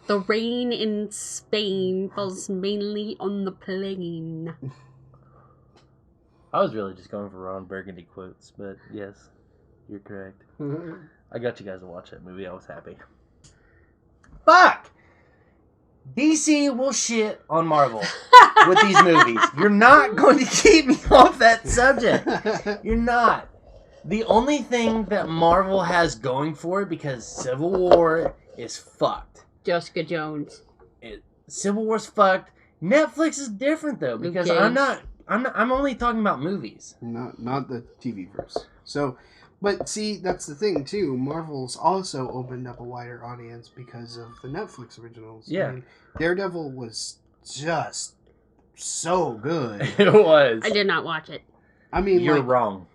Speaker 1: The rain in Spain falls mainly on the plain.
Speaker 3: I was really just going for Ron Burgundy quotes, but yes, you're correct. I got you guys to watch that movie. I was happy. Fuck! DC will shit on Marvel with these movies. You're not going to keep me off that subject. You're not. The only thing that Marvel has going for it, because Civil War is fucked.
Speaker 1: Jessica Jones.
Speaker 3: Civil War's fucked. Netflix is different though, because
Speaker 1: Luke
Speaker 3: I'm
Speaker 1: Cage.
Speaker 3: not I'm only talking about movies.
Speaker 2: Not the TV verse. So, but see, that's the thing too. Marvel's also opened up a wider audience because of the Netflix originals.
Speaker 3: Yeah.
Speaker 2: I mean, Daredevil was just so good.
Speaker 3: It was.
Speaker 1: I did not watch it.
Speaker 2: I mean,
Speaker 3: You're wrong.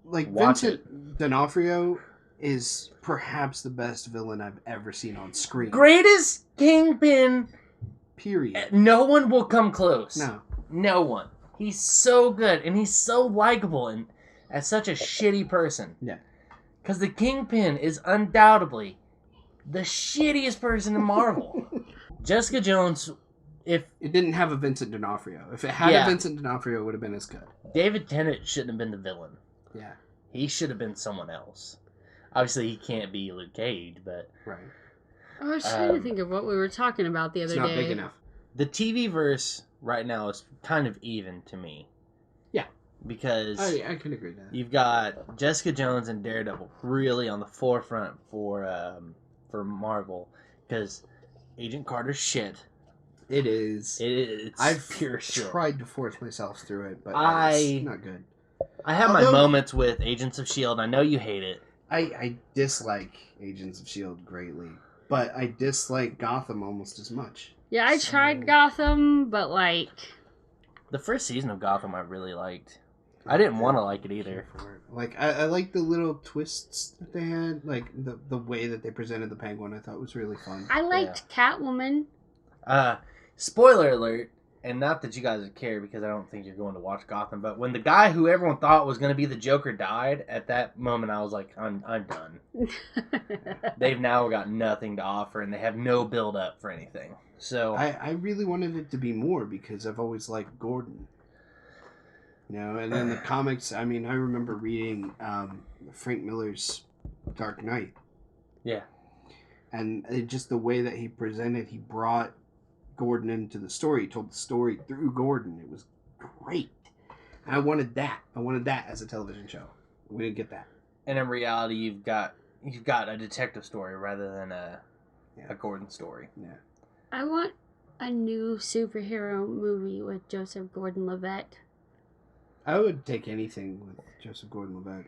Speaker 2: Like
Speaker 3: Watch
Speaker 2: Vincent D'Onofrio is perhaps the best villain I've ever seen on screen.
Speaker 3: Greatest Kingpin.
Speaker 2: Period.
Speaker 3: No one will come close.
Speaker 2: No
Speaker 3: one. He's so good, and he's so likable, and as such a shitty person.
Speaker 2: Yeah.
Speaker 3: Because the Kingpin is undoubtedly the shittiest person in Marvel. Jessica Jones, if
Speaker 2: It didn't have a Vincent D'Onofrio. If it had
Speaker 3: Yeah.
Speaker 2: a Vincent D'Onofrio, it would have been as good.
Speaker 3: David Tennant shouldn't have been the villain.
Speaker 2: Yeah.
Speaker 3: He should have been someone else. Obviously, he can't be Luke Cage, but
Speaker 2: Right.
Speaker 1: I was trying to think of what we were talking about the
Speaker 2: It's
Speaker 1: other
Speaker 2: not
Speaker 1: day.
Speaker 2: big enough.
Speaker 3: the TV verse right now is kind of even to me.
Speaker 2: Yeah.
Speaker 3: Because
Speaker 2: I can agree with that.
Speaker 3: you've got Jessica Jones and Daredevil really on the forefront for Marvel, because Agent Carter's shit.
Speaker 2: It is.
Speaker 3: It's
Speaker 2: I've
Speaker 3: pure shit.
Speaker 2: tried to force myself through it, but it's not good.
Speaker 3: I have my
Speaker 2: Although-
Speaker 3: moments with Agents of S.H.I.E.L.D. I know you hate it.
Speaker 2: I dislike Agents of S.H.I.E.L.D. greatly, but I dislike Gotham almost as much.
Speaker 1: Yeah, I tried Gotham, but like,
Speaker 3: The first season of Gotham I really liked. I didn't want to like it either.
Speaker 2: Like I like the little twists that they had, like the way that they presented the Penguin. I thought was really fun.
Speaker 1: I liked Catwoman.
Speaker 3: Spoiler alert, and not that you guys would care because I don't think you're going to watch Gotham, but when the guy who everyone thought was going to be the Joker died, at that moment I was like, I'm done. They've now got nothing to offer, and they have no build up for anything. So
Speaker 2: I really wanted it to be more because I've always liked Gordon. You know, and then the comics. I mean, I remember reading Frank Miller's Dark Knight.
Speaker 3: Yeah.
Speaker 2: And just the way that he presented, he brought Gordon into the story. He told the story through Gordon. It was great. And I wanted that. I wanted that as a television show. We didn't get that.
Speaker 3: And in reality, you've got a detective story rather than a Gordon story.
Speaker 2: Yeah.
Speaker 1: I want a new superhero movie with Joseph Gordon-Levitt.
Speaker 2: I would take anything with Joseph Gordon-Levitt.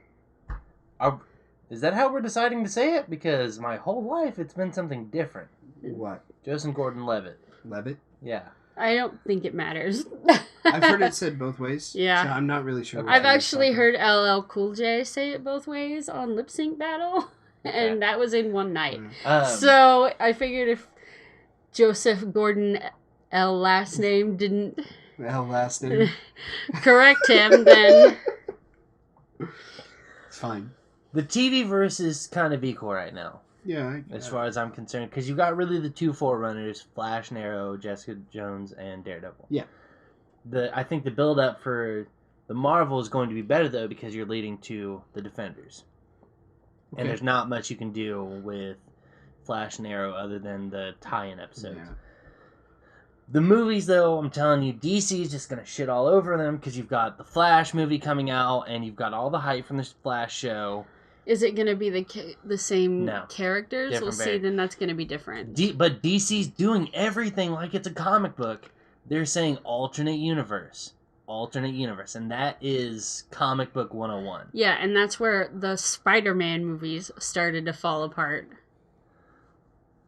Speaker 3: Is that how we're deciding to say it? Because my whole life it's been something different.
Speaker 2: What?
Speaker 3: Joseph Gordon-Levitt.
Speaker 2: Levitt?
Speaker 3: Yeah.
Speaker 1: I don't think it matters.
Speaker 2: I've heard it said both ways.
Speaker 1: Yeah.
Speaker 2: So I'm not really sure.
Speaker 1: I've actually heard LL Cool J say it both ways on Lip Sync Battle, and that was in one night. So I figured if Joseph Gordon L last name didn't
Speaker 2: L last name.
Speaker 1: correct him, then
Speaker 2: It's fine.
Speaker 3: The TV verse is kind of equal right now,
Speaker 2: Yeah.
Speaker 3: as far as I'm concerned, because you got really the two forerunners: Flash and Arrow, Jessica Jones, and Daredevil.
Speaker 2: Yeah.
Speaker 3: I think the build up for the Marvel is going to be better though, because you're leading to the Defenders, and there's not much you can do with Flash and Arrow other than the tie-in episodes.
Speaker 2: Yeah.
Speaker 3: The movies, though, I'm telling you, DC is just going to shit all over them because you've got the Flash movie coming out and you've got all the hype from the Flash show.
Speaker 1: is it going to be the same
Speaker 3: No.
Speaker 1: characters?
Speaker 3: Different
Speaker 1: We'll see.
Speaker 3: variant.
Speaker 1: Then that's going to be different.
Speaker 3: But DC's doing everything like it's a comic book. They're saying alternate universe. Alternate universe. And that is comic book 101.
Speaker 1: Yeah, and that's where the Spider-Man movies started to fall apart.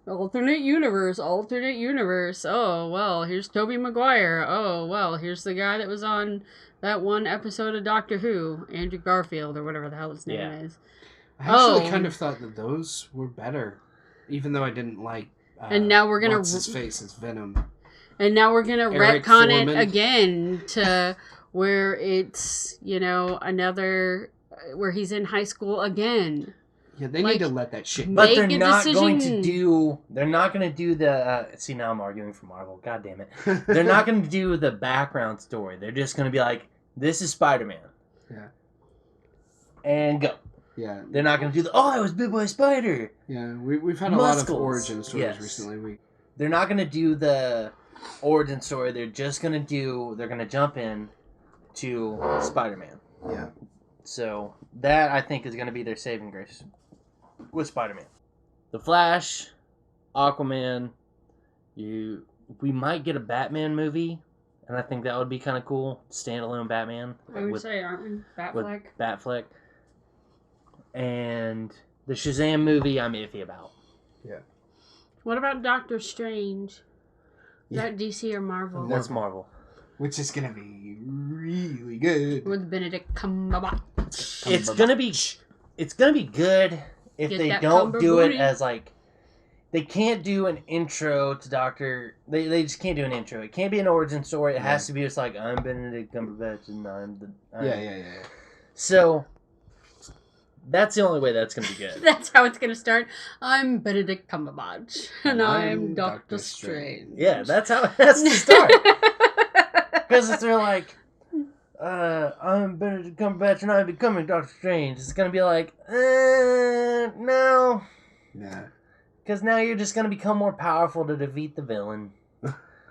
Speaker 1: Alternate universe. Oh, well, here's Tobey Maguire. Oh, well, here's the guy that was on that one episode of Doctor Who, Andrew Garfield, or whatever the hell his name is.
Speaker 2: I actually kind of thought that those were better, even though I didn't like.
Speaker 1: And now we're gonna
Speaker 2: what's his face as Venom.
Speaker 1: And now we're gonna
Speaker 2: Eric
Speaker 1: retcon
Speaker 2: Foreman.
Speaker 1: it again to where it's another where he's in high school again.
Speaker 2: Yeah, they need to let that shit go.
Speaker 3: But
Speaker 1: Make
Speaker 3: they're
Speaker 1: a
Speaker 3: not going to
Speaker 1: decision.
Speaker 3: do. They're not going to do the. See, now I'm arguing for Marvel. God damn it. They're not going to do the background story. They're just going to be like, "This is Spider-Man."
Speaker 2: Yeah.
Speaker 3: And go.
Speaker 2: Yeah.
Speaker 3: They're not going to do the. Oh, I was bit by a spider.
Speaker 2: Yeah, we've had a lot of
Speaker 3: Muscles.
Speaker 2: origin stories
Speaker 3: Yes.
Speaker 2: recently.
Speaker 3: They're not going to do the origin story. They're just going to do. They're going to jump in to Spider-Man.
Speaker 2: Yeah.
Speaker 3: So that I think is going to be their saving grace with Spider-Man. The Flash, Aquaman. We might get a Batman movie And I think that would be kind of cool. Standalone Batman.
Speaker 1: I would say, aren't we? Batfleck.
Speaker 3: Batfleck. And the Shazam movie, I'm iffy about.
Speaker 2: Yeah.
Speaker 1: What about Doctor Strange? Is that DC or Marvel?
Speaker 3: That's Marvel.
Speaker 2: Which is going to be really good.
Speaker 1: With Benedict Cumberbatch.
Speaker 3: It's gonna be good if
Speaker 1: Get
Speaker 3: they
Speaker 1: that
Speaker 3: don't do it
Speaker 1: Cumberbooty.
Speaker 3: as like they can't do an intro to Doctor. They just can't do an intro. It can't be an origin story. It has to be just like I'm Benedict Cumberbatch and I'm.
Speaker 2: Yeah.
Speaker 3: So that's the only way that's gonna be good.
Speaker 1: That's how it's going to start. I'm Benedict Cumberbatch. And I'm Doctor Strange.
Speaker 3: Yeah, that's how it has to start. Because if they're like, I'm Benedict Cumberbatch and I'm becoming Doctor Strange, it's gonna be like, no.
Speaker 2: Nah.
Speaker 3: Because now you're just going to become more powerful to defeat the villain.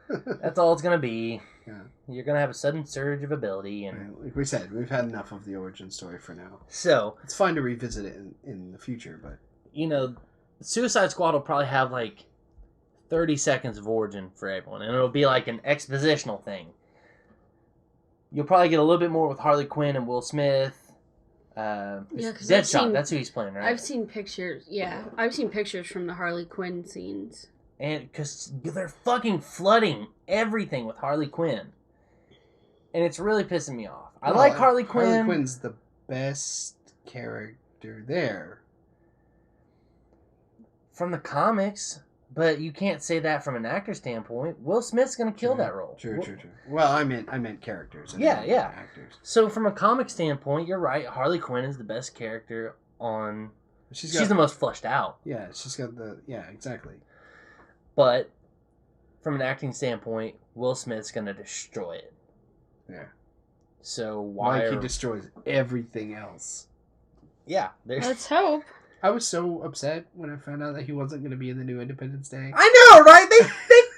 Speaker 3: That's all it's going to be.
Speaker 2: Yeah.
Speaker 3: You're going to have a sudden surge of ability. And
Speaker 2: Right, like we said, we've had enough of the origin story for now.
Speaker 3: so,
Speaker 2: It's fine to revisit it in the future, but...
Speaker 3: you know, Suicide Squad will probably have like 30 seconds of origin for everyone. And it'll be like an expositional thing. You'll probably get a little bit more with Harley Quinn and Will Smith.
Speaker 1: Yeah, 'cause
Speaker 3: Deadshot, that's who he's playing, right?
Speaker 1: I've seen pictures. Yeah, I've seen pictures from the Harley Quinn scenes.
Speaker 3: And because they're fucking flooding everything with Harley Quinn. And it's really pissing me off. I like Harley Quinn.
Speaker 2: Harley Quinn's the best character there.
Speaker 3: From the comics, but you can't say that from an actor standpoint. Will Smith's going to kill that role.
Speaker 2: True. Well, I meant characters.
Speaker 3: Yeah.
Speaker 2: Actors.
Speaker 3: So from a comic standpoint, you're right. Harley Quinn is the best character on... She's
Speaker 2: got,
Speaker 3: the most fleshed out.
Speaker 2: Yeah, she's got the... Yeah, exactly.
Speaker 3: But from an acting standpoint, Will Smith's going to destroy it.
Speaker 2: Yeah.
Speaker 3: So why...
Speaker 2: he destroys everything else.
Speaker 3: Yeah.
Speaker 1: Let's hope.
Speaker 2: I was so upset when I found out that he wasn't going to be in the new Independence Day.
Speaker 3: I know, right? They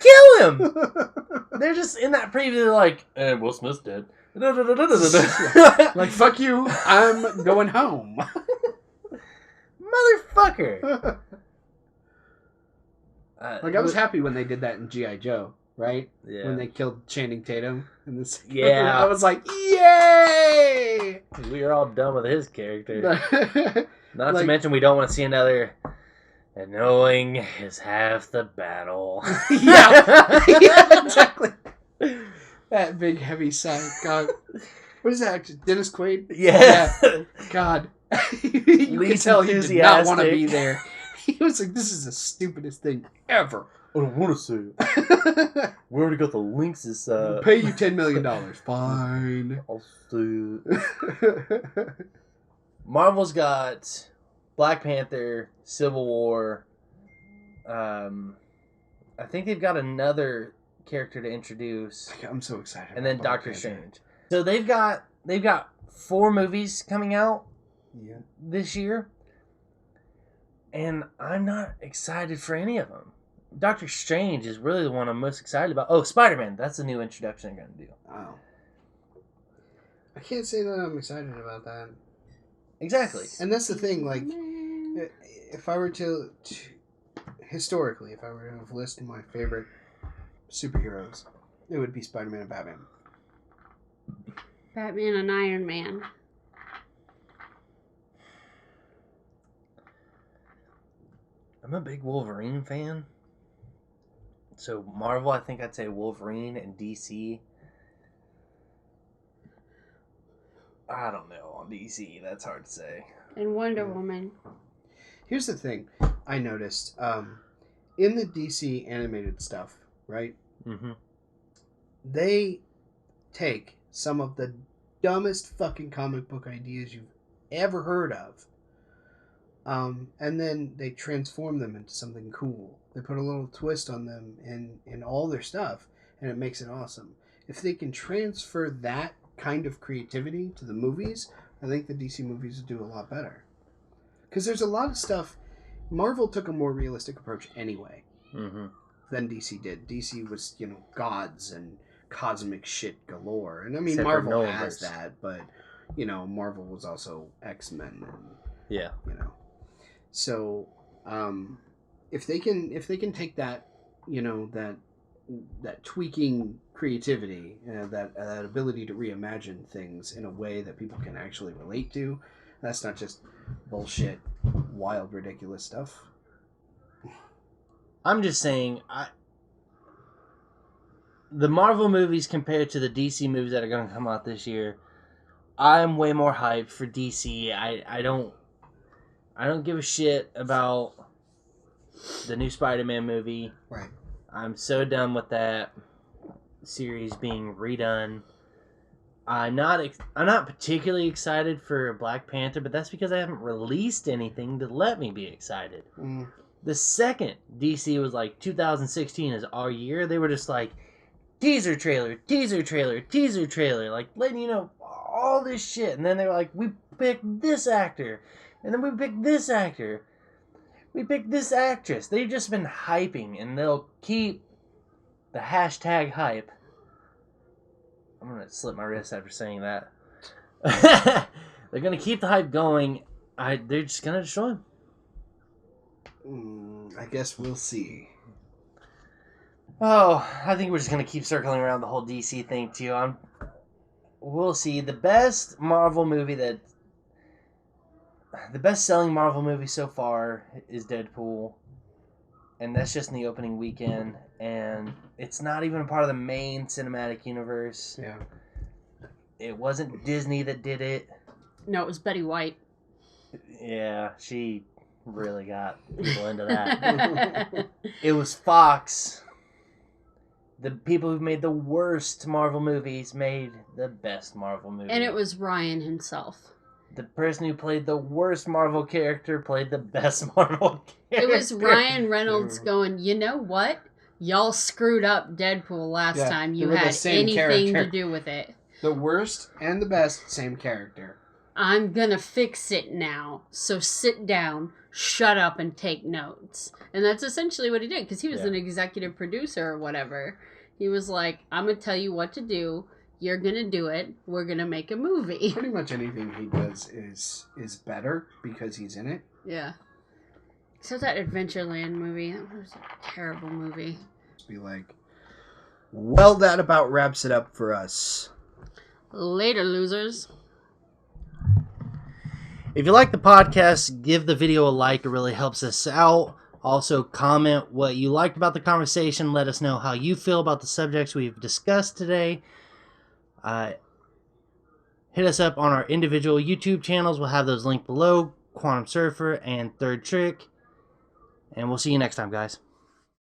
Speaker 3: kill him! They're just in that preview, they're like, Will Smith's dead.
Speaker 2: Like, fuck you, I'm going home.
Speaker 3: Motherfucker!
Speaker 2: Like, I was happy when they did that in G.I. Joe, right?
Speaker 3: Yeah.
Speaker 2: When they killed Channing Tatum. In this,
Speaker 3: Yeah.
Speaker 2: I was like, yay!
Speaker 3: We are all done with his character. Not
Speaker 2: Like-
Speaker 3: to mention we don't want to see another... And knowing is half the battle.
Speaker 2: yeah, exactly. That big heavy sigh. God, what is that actor? Dennis Quaid?
Speaker 3: Yeah.
Speaker 2: God, you could
Speaker 3: Least
Speaker 2: tell he did not want to
Speaker 3: enthusiastic.
Speaker 2: be there. He was like, "This is the stupidest thing ever."
Speaker 3: I don't want to say it. We already got the links this
Speaker 2: Pay you $10 million. Fine.
Speaker 3: I'll see it. Marvel's got Black Panther, Civil War. I think they've got another character to introduce,
Speaker 2: I'm so excited.
Speaker 3: and then
Speaker 2: about Black
Speaker 3: Doctor
Speaker 2: Panther.
Speaker 3: Strange. So they've got 4 movies coming out
Speaker 2: Yeah.
Speaker 3: this year, and I'm not excited for any of them. Doctor Strange is really the one I'm most excited about. Oh, Spider-Man. That's the new introduction they're going to do.
Speaker 2: Oh. I can't say that I'm excited about that.
Speaker 3: Exactly.
Speaker 2: And that's the thing, like, if I were to historically, if I were to have listed my favorite superheroes, it would be Spider-Man and Batman.
Speaker 1: Batman and Iron Man.
Speaker 3: I'm a big Wolverine fan. So Marvel, I think I'd say Wolverine, and DC. I don't know on DC. That's hard to say.
Speaker 1: And Wonder Woman.
Speaker 2: Here's the thing I noticed. In the DC animated stuff, right?
Speaker 3: Mm-hmm.
Speaker 2: They take some of the dumbest fucking comic book ideas you've ever heard of. And then they transform them into something cool. They put a little twist on them in all their stuff, and it makes it awesome. If they can transfer that kind of creativity to the movies, I think the DC movies would do a lot better. Because there's a lot of stuff... Marvel took a more realistic approach anyway than DC did. DC was, gods and cosmic shit galore. And I mean,
Speaker 3: Except for
Speaker 2: Marvel
Speaker 3: Nolanverse.
Speaker 2: has that, but, Marvel was also X-Men and...
Speaker 3: Yeah.
Speaker 2: So, if they can take that, that tweaking creativity, that ability to reimagine things in a way that people can actually relate to. That's not just bullshit, wild, ridiculous stuff.
Speaker 3: I'm just saying, the Marvel movies compared to the DC movies that are going to come out this year, I'm way more hyped for DC. I don't give a shit about the new Spider-Man movie.
Speaker 2: Right.
Speaker 3: I'm so done with that series being redone. I'm not particularly excited for Black Panther, but that's because I haven't released anything to let me be excited.
Speaker 2: Mm.
Speaker 3: The second DC was like 2016 is our year, they were just like teaser trailer, teaser trailer, teaser trailer, like letting you know all this shit. And then they were like, we picked this actor, and then we picked this actor, we picked this actress. They've just been hyping, and they'll keep the hashtag hype. I'm gonna slip my wrist after saying that. They're gonna keep the hype going. They're just gonna destroy him.
Speaker 2: I guess we'll see.
Speaker 3: Oh, I think we're just gonna keep circling around the whole DC thing too. We'll see. The best selling Marvel movie so far is Deadpool, and that's just in the opening weekend, and it's not even a part of the main cinematic universe.
Speaker 2: Yeah.
Speaker 3: It wasn't Disney that did it.
Speaker 1: No, it was Betty White.
Speaker 3: Yeah, she really got people into that. It was Fox. The people who made the worst Marvel movies made the best Marvel movie.
Speaker 1: And it was Ryan himself.
Speaker 3: The person who played the worst Marvel character played the best Marvel character.
Speaker 1: It was Ryan Reynolds going, you know what? Y'all screwed up Deadpool last time you had anything to do with it.
Speaker 2: The worst and the best, same character.
Speaker 1: I'm gonna fix it now. So sit down, shut up, and take notes. And that's essentially what he did, because he was an executive producer or whatever. He was like, I'm gonna tell you what to do. You're gonna do it. We're gonna make a movie.
Speaker 2: Pretty much anything he does is better because he's in it.
Speaker 1: Yeah. Except that Adventureland movie. That was a terrible movie.
Speaker 2: Be like, well, that about wraps it up for us.
Speaker 1: Later, losers.
Speaker 3: If you like the podcast, give the video a like. It really helps us out. Also, comment what you liked about the conversation. Let us know how you feel about the subjects we've discussed today. Hit us up on our individual YouTube channels. We'll have those linked below. Quantumsurfer and ThirdxTrick. And we'll see you next time, guys.